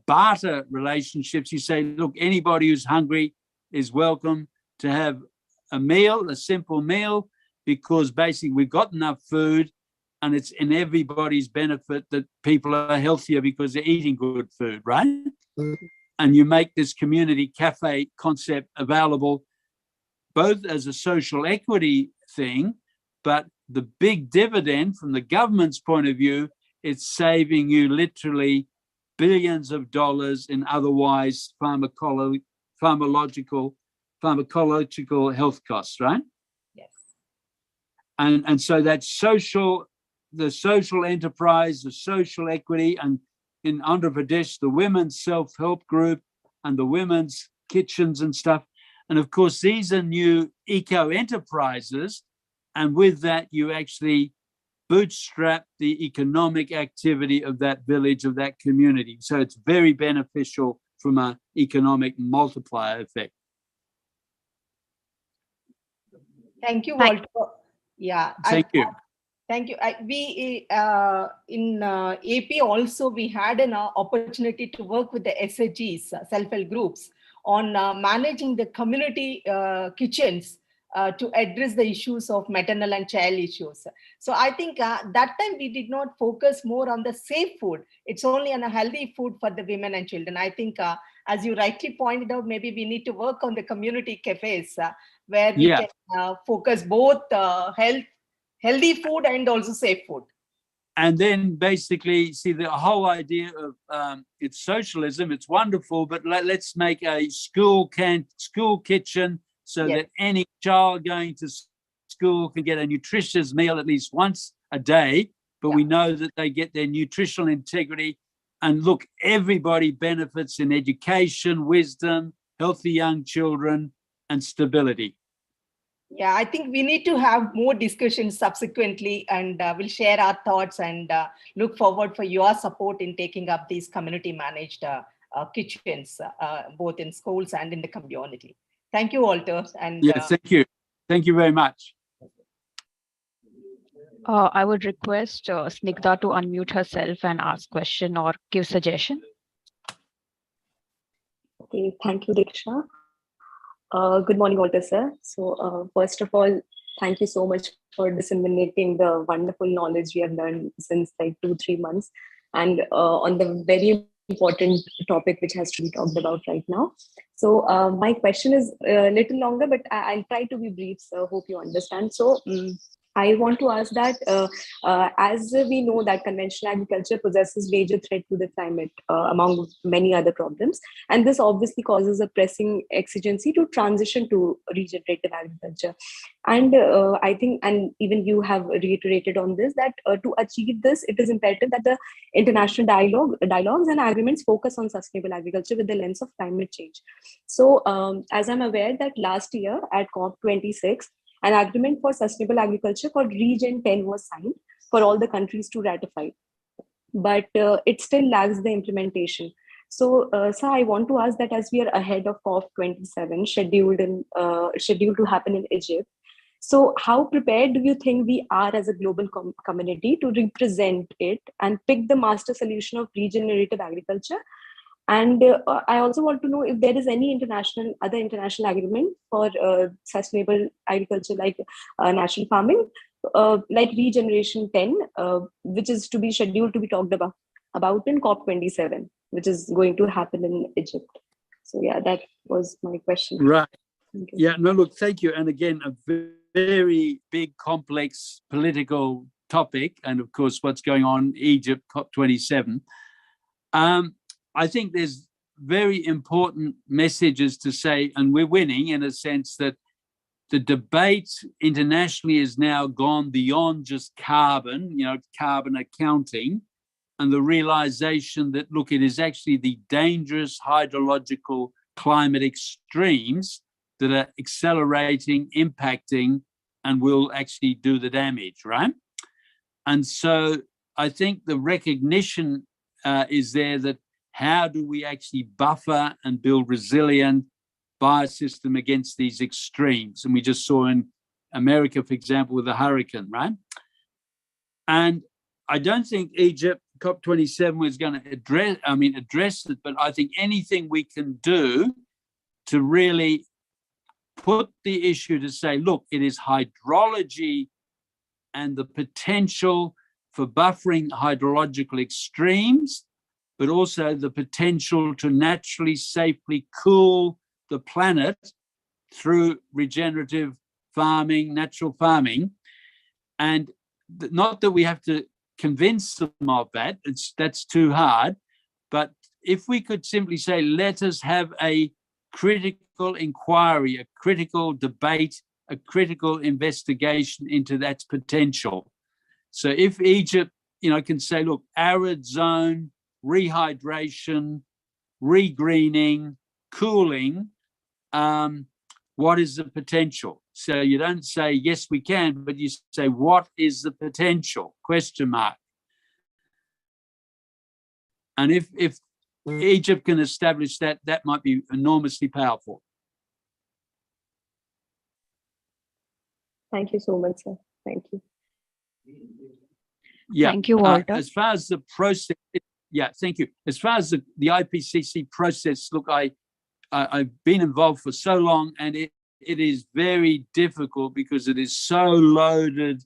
barter relationships, you say, look, anybody who's hungry is welcome to have a meal, a simple meal. because basically we've got enough food and it's in everybody's benefit that people are healthier because they're eating good food, right? And you make this community cafe concept available both as a social equity thing, but the big dividend from the government's point of view, it's saving you literally billions of dollars in otherwise pharmacological health costs, right? Yes. And so that the social enterprise, the social equity, and in Andhra Pradesh, the women's self-help group and the women's kitchens and stuff. And of course, these are new eco-enterprises. And with that, you actually bootstrap the economic activity of that village, of that community. So it's very beneficial from an economic multiplier effect. Thank you, Walter. Yeah. Thank you. Thank you. We in AP also, we had an opportunity to work with the SHGs, self-help groups, on managing the community kitchens to address the issues of maternal and child issues. So I think that time we did not focus more on the safe food. It's only on a healthy food for the women and children. I think, as you rightly pointed out, maybe we need to work on the community cafes where we can focus both healthy food and also safe food. And then basically, see, the whole idea of it's socialism, it's wonderful, but let's make a school kitchen so that any child going to school can get a nutritious meal at least once a day, but we know that they get their nutritional integrity. And look, everybody benefits in education, wisdom, healthy young children, and stability. Yeah, I think we need to have more discussions subsequently, and we'll share our thoughts and look forward for your support in taking up these community managed kitchens, both in schools and in the community. Thank you, Walter. And yes, thank you. Thank you very much. I would request Snigdha to unmute herself and ask question or give suggestion. Okay, thank you, Diksha. Good morning, Walter sir. So first of all, thank you so much for disseminating the wonderful knowledge we have learned since like 2-3 months, and on the very important topic which has to be talked about right now. So my question is a little longer, but I'll try to be brief, so hope you understand. So I want to ask that as we know that conventional agriculture possesses major threat to the climate among many other problems, and this obviously causes a pressing exigency to transition to regenerative agriculture. And I think, and even you have reiterated on this, that to achieve this, it is imperative that the international dialogues and agreements focus on sustainable agriculture with the lens of climate change. So as I'm aware that last year at COP26, an agreement for sustainable agriculture called Regen 10 was signed for all the countries to ratify, but it still lacks the implementation. So, sir, I want to ask that as we are ahead of COP27 scheduled to happen in Egypt, so how prepared do you think we are as a global community to represent it and pick the master solution of regenerative agriculture? And I also want to know if there is any other international agreement for sustainable agriculture, like national farming, like Regeneration 10, which is to be scheduled to be talked about in COP27, which is going to happen in Egypt. So yeah, that was my question. Right. Yeah, no, look, thank you. And again, a very big, complex political topic. And of course, what's going on in Egypt, COP27. I think there's very important messages to say, and we're winning in a sense that the debate internationally has now gone beyond just carbon, carbon accounting, and the realization that, look, it is actually the dangerous hydrological climate extremes that are accelerating, impacting, and will actually do the damage, right? And so I think the recognition is there that how do we actually buffer and build resilient biosystem against these extremes? And we just saw in America, for example, with the hurricane, right? And I don't think Egypt, COP27 was going to address it, but I think anything we can do to really put the issue to say, look, it is hydrology and the potential for buffering hydrological extremes, but also the potential to naturally, safely cool the planet through regenerative farming, natural farming. And not that we have to convince them of that, that's too hard, but if we could simply say, let us have a critical inquiry, a critical debate, a critical investigation into that potential. So if Egypt, can say, look, arid zone, rehydration, regreening, cooling, what is the potential? So you don't say, yes, we can, but you say, what is the potential? Question mark. And if Egypt can establish that, that might be enormously powerful. Thank you so much, sir. Thank you. Yeah. Thank you, Walter. As far as the process, thank you. As far as the IPCC process, look, I've been involved for so long, and it is very difficult because it is so loaded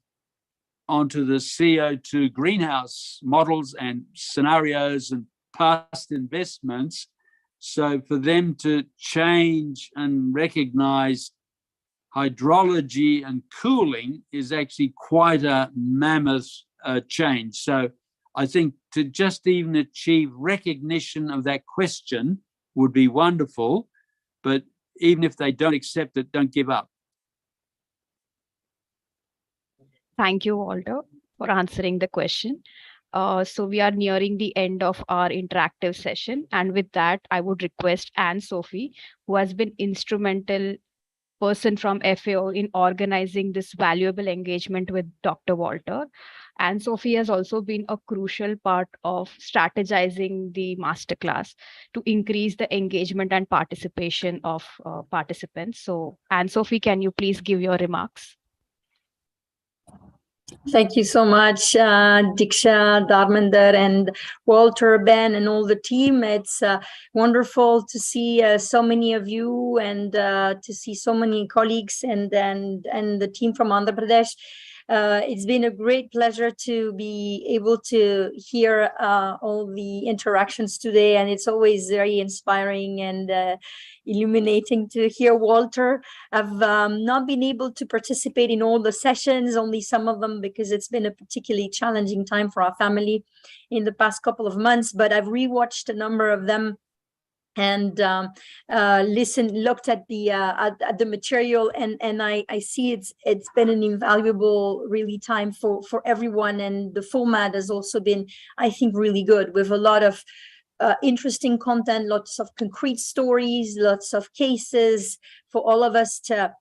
onto the CO2 greenhouse models and scenarios and past investments. So for them to change and recognize hydrology and cooling is actually quite a mammoth change. So I think to just even achieve recognition of that question would be wonderful, but even if they don't accept it, don't give up. Thank you, Walter, for answering the question. So we are nearing the end of our interactive session. And with that, I would request Anne-Sophie, who has been instrumental person from FAO in organizing this valuable engagement with Dr. Walter. Anne-Sophie has also been a crucial part of strategizing the masterclass to increase the engagement and participation of participants. So Anne-Sophie, can you please give your remarks? Thank you so much, Diksha, Dharminder, and Walter, Ben, and all the team. It's wonderful to see so many of you and to see so many colleagues and the team from Andhra Pradesh. It's been a great pleasure to be able to hear all the interactions today, and it's always very inspiring and illuminating to hear Walter. I've not been able to participate in all the sessions, only some of them, because it's been a particularly challenging time for our family in the past couple of months, but I've rewatched a number of them and looked at the material, and I see it's been an invaluable really time for everyone, and the format has also been, I think, really good, with a lot of interesting content, lots of concrete stories, lots of cases for all of us to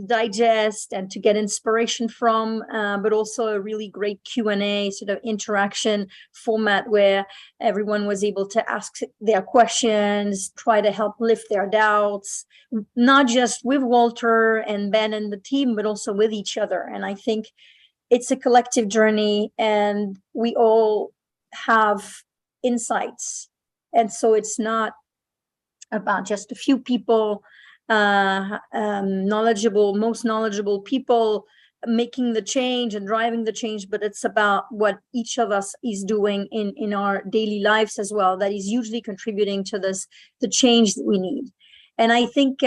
digest and to get inspiration from, but also a really great Q&A sort of interaction format where everyone was able to ask their questions, try to help lift their doubts, not just with Walter and Ben and the team, but also with each other. And I think it's a collective journey, and we all have insights. And so it's not about just a few people, most knowledgeable people making the change and driving the change, but it's about what each of us is doing in our daily lives as well, that is hugely contributing to the change that we need. And I think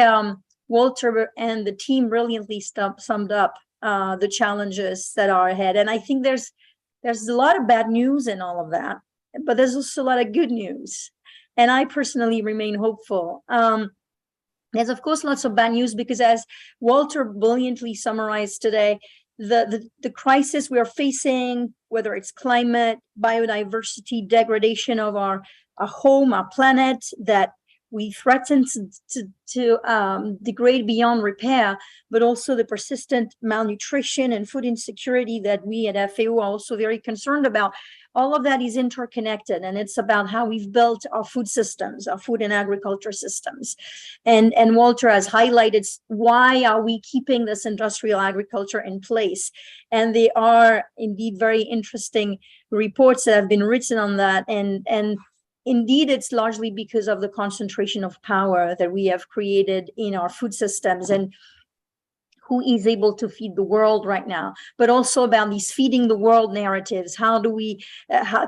Walter and the team brilliantly summed up the challenges that are ahead. And I think there's a lot of bad news in all of that, but there's also a lot of good news. And I personally remain hopeful. There's, of course, lots of bad news because, as Walter brilliantly summarized today, the crisis we are facing, whether it's climate, biodiversity, degradation of our home, our planet, that we threaten to degrade beyond repair, but also the persistent malnutrition and food insecurity that we at FAO are also very concerned about. All of that is interconnected, and it's about how we've built our food systems, our food and agriculture systems. And Walter has highlighted why are we keeping this industrial agriculture in place. And they are indeed very interesting reports that have been written on that. And indeed, it's largely because of the concentration of power that we have created in our food systems, and who is able to feed the world right now, but also about these feeding the world narratives. How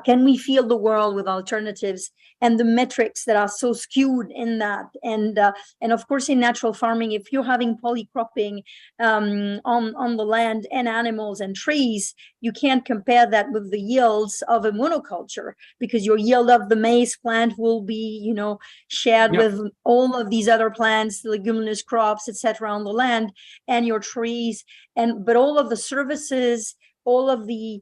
can we feed the world with alternatives, and the metrics that are so skewed in that? And of course, in natural farming, if you're having polycropping on the land and animals and trees, you can't compare that with the yields of a monoculture, because your yield of the maize plant will be, shared with all of these other plants, the leguminous crops, etc., on the land, and your trees, but all of the services, all of the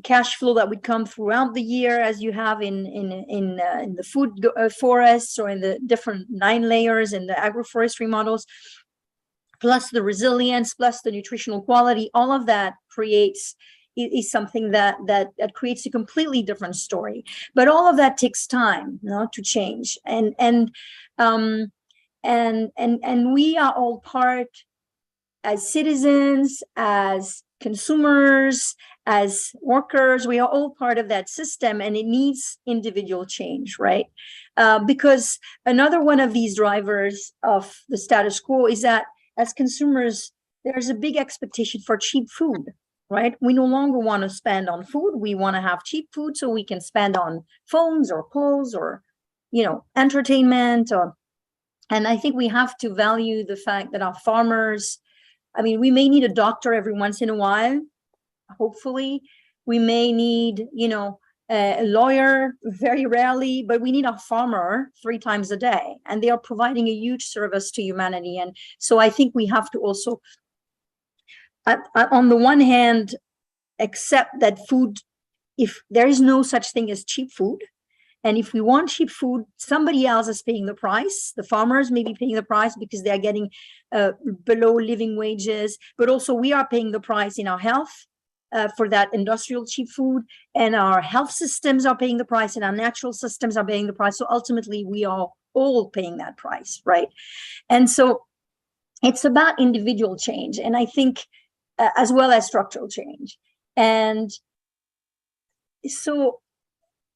cash flow that would come throughout the year, as you have in the food forests, or in the different 9 layers in the agroforestry models, plus the resilience, plus the nutritional quality, all of that is something that creates a completely different story. But all of that takes time, to change, and we are all part, as citizens, as consumers, as workers, we are all part of that system, and it needs individual change, right? Because another one of these drivers of the status quo is that as consumers, there's a big expectation for cheap food, right? We no longer want to spend on food. We want to have cheap food so we can spend on phones or clothes or, entertainment. And I think we have to value the fact that our farmers, we may need a doctor every once in a while, hopefully. We may need, a lawyer very rarely, but we need a farmer 3 times a day, and they are providing a huge service to humanity. And so I think we have to also, on the one hand, accept that food, if there is no such thing as cheap food, and if we want cheap food, somebody else is paying the price. The farmers may be paying the price because they're getting below living wages, but also we are paying the price in our health for that industrial cheap food, and our health systems are paying the price, and our natural systems are paying the price. So ultimately, we are all paying that price, right? And so it's about individual change, and I think as well as structural change. And so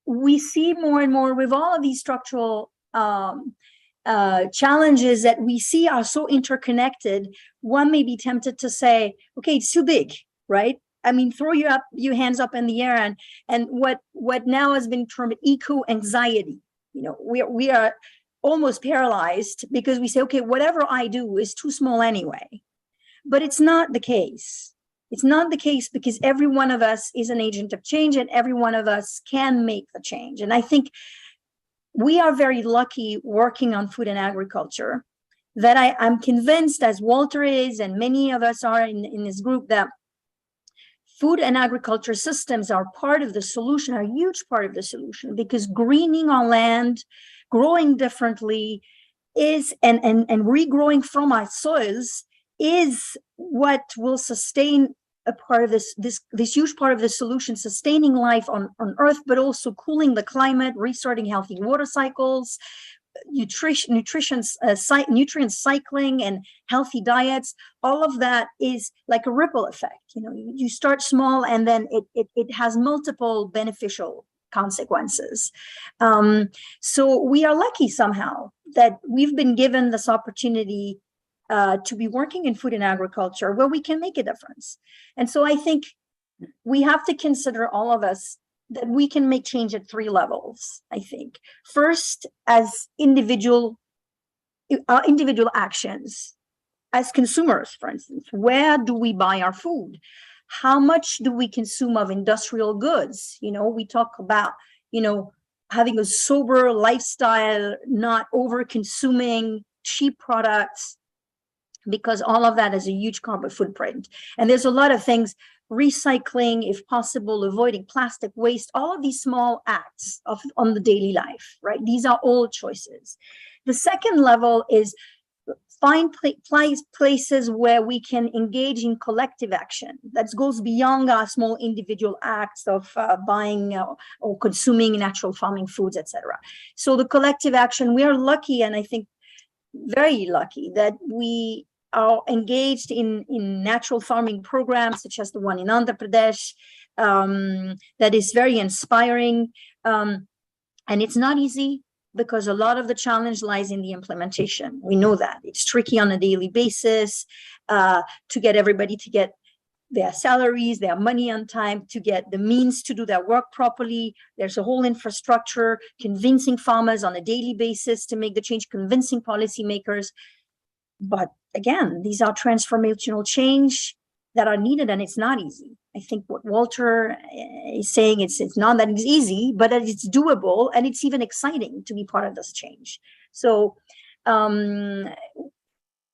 we see more and more with all of these structural challenges that we see are so interconnected. One may be tempted to say, okay, it's too big, right? Throw your hands up in the air, and what now has been termed eco-anxiety. We are almost paralyzed because we say, okay, whatever I do is too small anyway. But it's not the case. It's not the case, because every one of us is an agent of change, and every one of us can make the change. And I think we are very lucky working on food and agriculture, that I'm convinced, as Walter is, and many of us are in this group, that food and agriculture systems are part of the solution, are a huge part of the solution, because greening our land, growing differently, is and regrowing from our soils is what will sustain a part of this huge part of the solution, sustaining life on Earth, but also cooling the climate, restarting healthy water cycles, nutrient cycling, and healthy diets. All of that is like a ripple effect. You start small, and then it has multiple beneficial consequences. So we are lucky somehow that we've been given this opportunity to be working in food and agriculture, where we can make a difference. And so I think we have to consider, all of us, that we can make change at 3 levels, I think. First, as individual actions, as consumers, for instance. Where do we buy our food? How much do we consume of industrial goods? We talk about, having a sober lifestyle, not over-consuming cheap products, because all of that is a huge carbon footprint. And there's a lot of things, recycling, if possible, avoiding plastic waste, all of these small acts on the daily life, right? These are all choices. The second level is find places where we can engage in collective action that goes beyond our small individual acts of buying or consuming natural farming foods, etc. So the collective action, we are lucky, and I think very lucky, that we are engaged in natural farming programs such as the one in Andhra Pradesh, that is very inspiring. And it's not easy because a lot of the challenge lies in the implementation. We know that. It's tricky on a daily basis to get everybody to get their salaries, their money on time, to get the means to do their work properly. There's a whole infrastructure, convincing farmers on a daily basis to make the change, convincing policymakers. But again, these are transformational change that are needed, and it's not easy. I think what Walter is saying, it's not that it's easy, but it's doable, and it's even exciting to be part of this change. So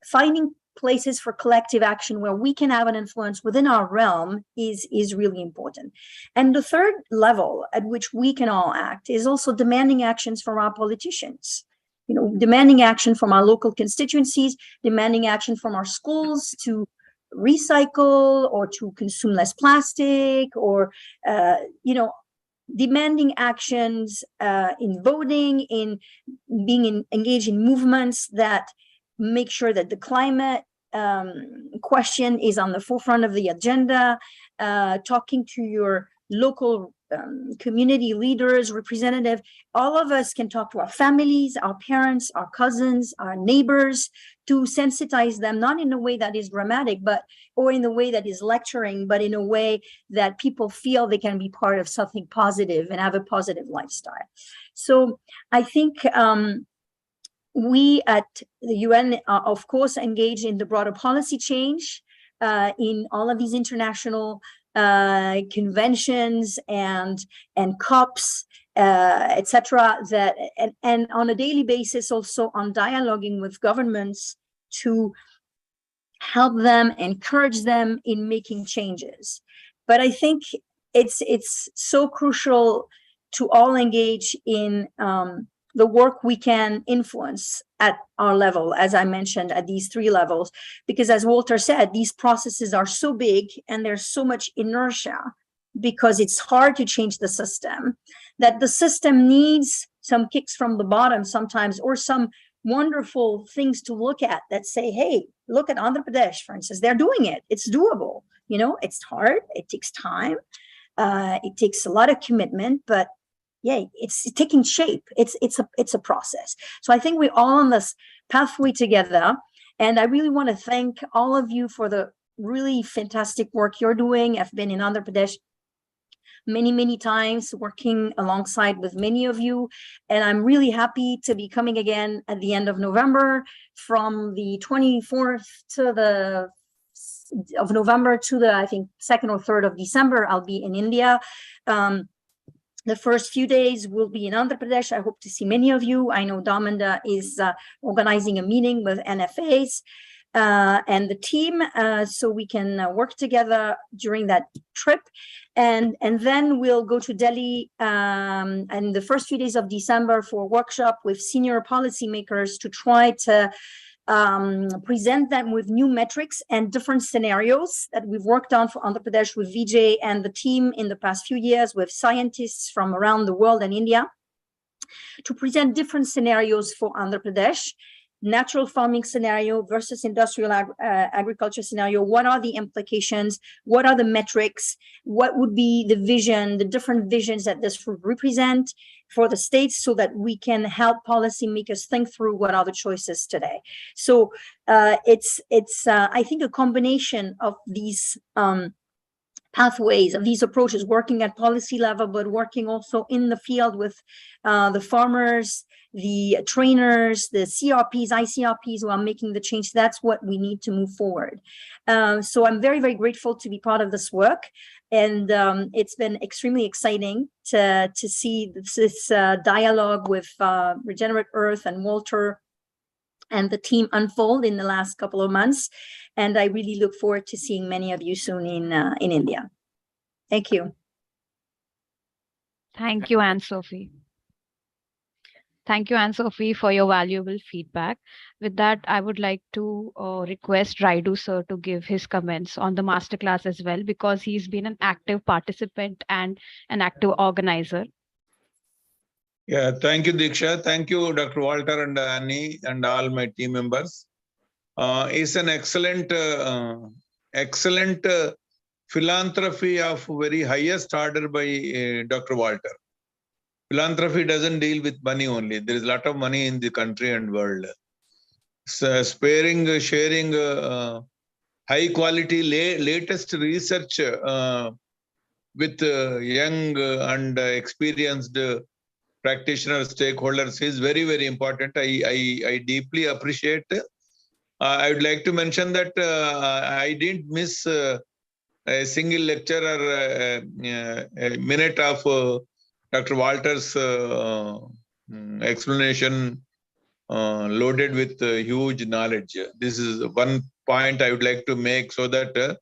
finding places for collective action where we can have an influence within our realm is really important. And the third level at which we can all act is also demanding actions from our politicians. You know, demanding action from our local constituencies, demanding action from our schools to recycle or to consume less plastic, or demanding actions in voting, in being engaged in movements that make sure that the climate question is on the forefront of the agenda, talking to your local community leaders, representative. All of us can talk to our families, our parents, our cousins, our neighbors, to sensitize them, not in a way that is dramatic, or in a way that is lecturing, but in a way that people feel they can be part of something positive and have a positive lifestyle. So I think we at the UN are, of course, engaged in the broader policy change in all of these international conventions and COPs, etc. That and on a daily basis also on dialoguing with governments to help them, encourage them in making changes. But I think it's so crucial to all engage in the work we can influence at our level, as I mentioned, at these three levels, because as Walter said, these processes are so big and there's so much inertia because it's hard to change the system, that the system needs some kicks from the bottom sometimes, or some wonderful things to look at that say, hey, look at Andhra Pradesh, for instance, they're doing it. It's doable. You know, it's hard. It takes time. It takes a lot of commitment, but yeah, it's taking shape. It's a process. So I think we're all on this pathway together. And I really want to thank all of you for the really fantastic work you're doing. I've been in Andhra Pradesh many times, working alongside with many of you. And I'm really happy to be coming again at the end of November, from the 24th of November to the, I think, 2nd or 3rd of December. I'll be in India. The first few days will be in Andhra Pradesh. I hope to see many of you. I know Dharmendra is organizing a meeting with NFAs and the team, so we can work together during that trip. And then we'll go to Delhi and the first few days of December for a workshop with senior policymakers to try to present them with new metrics and different scenarios that we've worked on for Andhra Pradesh with Vijay and the team in the past few years, with scientists from around the world and India, to present different scenarios for Andhra Pradesh. Natural farming scenario versus industrial agriculture scenario. What are the implications? What are the metrics? What would be the vision, the different visions that this would represent for the states, so that we can help policymakers think through what are the choices today. So it's I think a combination of these pathways, of these approaches, working at policy level, but working also in the field with the farmers, the trainers, the CRPs, ICRPs who are making the change. That's what we need to move forward. So I'm very grateful to be part of this work. And it's been extremely exciting to see this dialogue with Regenerate Earth and Walter and the team unfold in the last couple of months. And I really look forward to seeing many of you soon in India. Thank you. Thank you, Anne-Sophie. Thank you, Anne-Sophie, for your valuable feedback. With that, I would like to request Raidu sir to give his comments on the masterclass as well, because he's been an active participant and an active organizer. Yeah, thank you, Diksha. Thank you, Dr. Walter and Annie and all my team members. It's an excellent philanthropy of very highest order by Dr. Walter. philanthropy doesn't deal with money only. There is a lot of money in the country and world. So sharing high quality latest research with young and experienced practitioners, stakeholders is very, very important. I deeply appreciate. I would like to mention that I didn't miss a single lecture or a minute of Dr. Walter's explanation loaded with huge knowledge. This is one point I would like to make, so that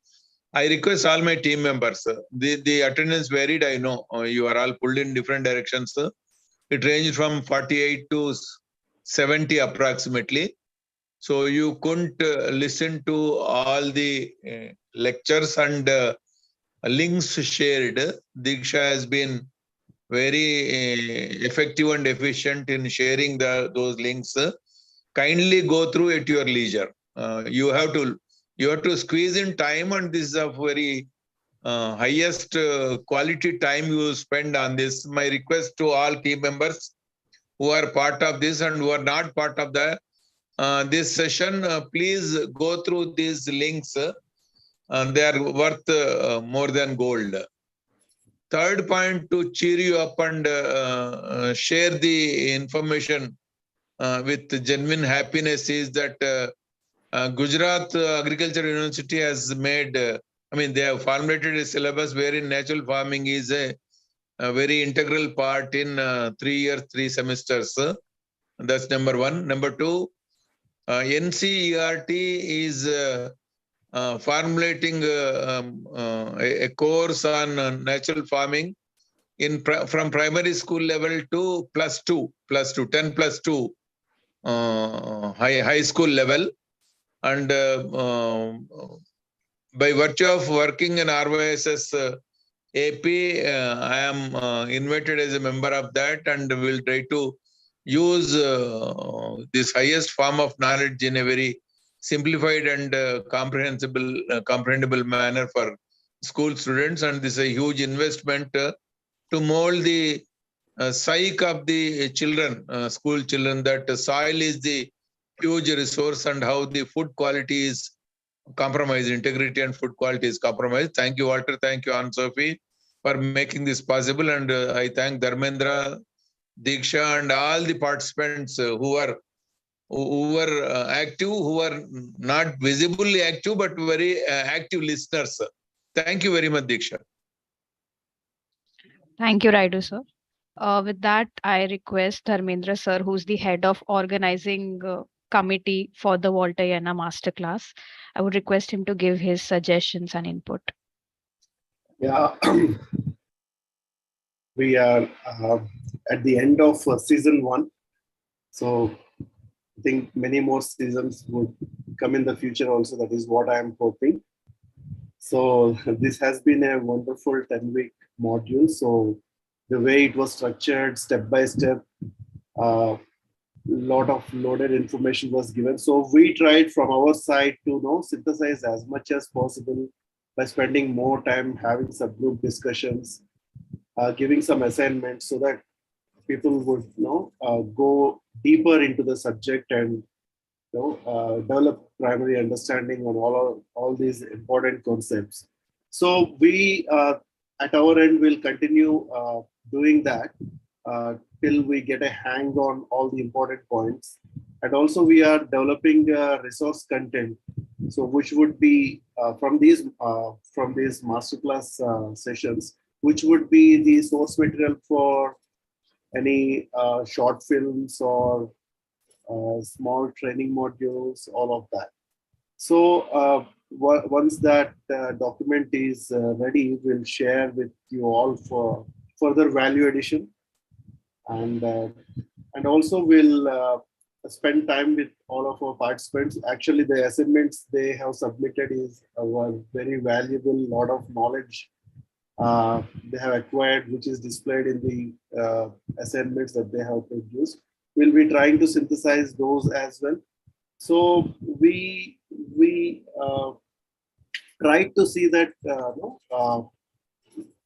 I request all my team members. The attendance varied, I know. You are all pulled in different directions. It ranged from 48 to 70 approximately. So you couldn't listen to all the lectures and links shared. Diksha has been very effective and efficient in sharing those links. Kindly go through at your leisure. You have to squeeze in time, and this is a very highest quality time you spend on this. My request to all team members who are part of this and who are not part of this session, please go through these links. They are worth more than gold. Third point, to cheer you up and share the information with genuine happiness, is that Gujarat Agriculture University has made, they have formulated a syllabus wherein natural farming is a very integral part in 3 years, 3 semesters. That's number one. Number two, NCERT is formulating a course on natural farming from primary school level to +2, 10 plus 2 high school level. And by virtue of working in RYSS AP, I am invited as a member of that, and will try to use this highest form of knowledge in a very simplified and comprehensible manner for school students. And this is a huge investment to mold the psyche of the children, school children, that soil is the huge resource and how the food quality is compromised, integrity and food quality is compromised. Thank you, Walter. Thank you, Anne Sophie, for making this possible. And I thank Dharmendra, Diksha, and all the participants who were active, who are not visibly active, but very active listeners. Thank you very much, Diksha. Thank you, Raidu sir. With that, I request Dharmendra sir, who's the head of organizing committee for the Walter Jehne Masterclass. I would request him to give his suggestions and input. Yeah, we are at the end of season 1. So I think many more seasons would come in the future also. That is what I am hoping. So this has been a wonderful 10-week module. So the way it was structured, step by step, lot of loaded information was given. So we tried from our side to synthesize as much as possible by spending more time having some group discussions, giving some assignments, so that people would go deeper into the subject and develop primary understanding on all these important concepts. So we at our end will continue doing that till we get a hang on all the important points. And also we are developing resource content, so which would be from these masterclass sessions, which would be the source material for any short films or small training modules, all of that. So once that document is ready, we'll share with you all for further value addition. And also we'll spend time with all of our participants. Actually, the assignments they have submitted is a very valuable, lot of knowledge they have acquired, which is displayed in the assignments that they have produced. We'll be trying to synthesize those as well. So we try to see that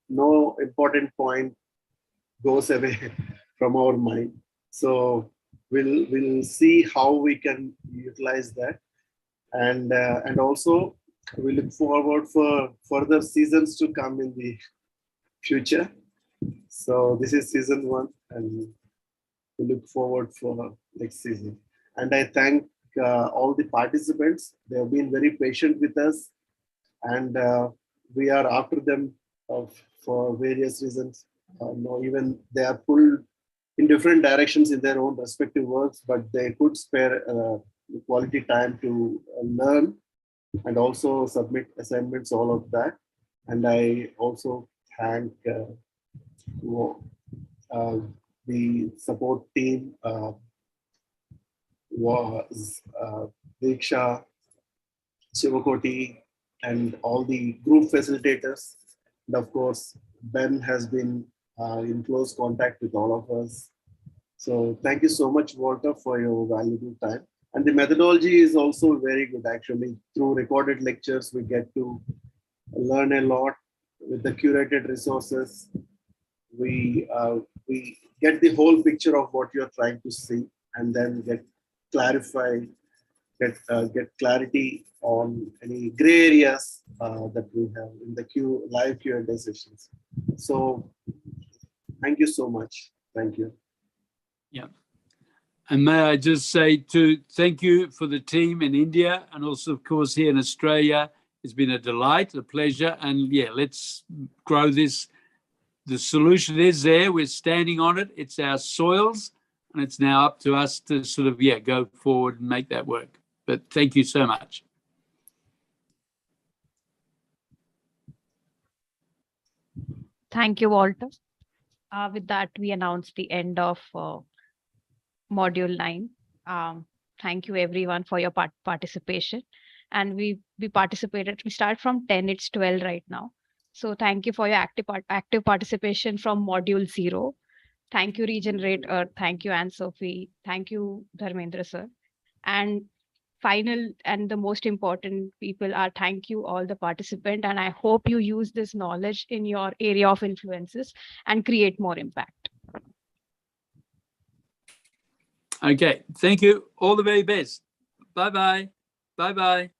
no important point goes away from our mind. So we'll see how we can utilize that, and also we look forward for further seasons to come in the future. So this is season 1, and we look forward for next season. And I thank all the participants. They have been very patient with us, and we are after them for various reasons. No, even they are pulled in different directions in their own respective works, but they could spare quality time to learn and also submit assignments, all of that. And I also thank the support team, was Diksha, Shivakoti, and all the group facilitators. And of course, Ben has been in close contact with all of us. So thank you so much, Walter, for your valuable time. And the methodology is also very good, actually. Through recorded lectures, we get to learn a lot. With the curated resources, we get the whole picture of what you're trying to see, and then get clarity on any gray areas that we have in the live Q&A sessions. So thank you so much. Thank you. Yeah. And may I just say thank you for the team in India, and also, of course, here in Australia. It's been a delight, a pleasure. And yeah, let's grow this. The solution is there. We're standing on it. It's our soils, and it's now up to us to sort of, go forward and make that work. But thank you so much. Thank you, Walter. With that, we announce the end of Module 9. Thank you, everyone, for your participation. And we participated. We start from 10. It's 12 right now. So thank you for your active participation from Module 0. Thank you, Regenerate Earth. Thank you, Anne-Sophie. Thank you, Dharmendra sir. And final and the most important people are thank you all the participants, and I hope you use this knowledge in your area of influences and create more impact. Okay, thank you. All the very best. Bye-bye. Bye-bye.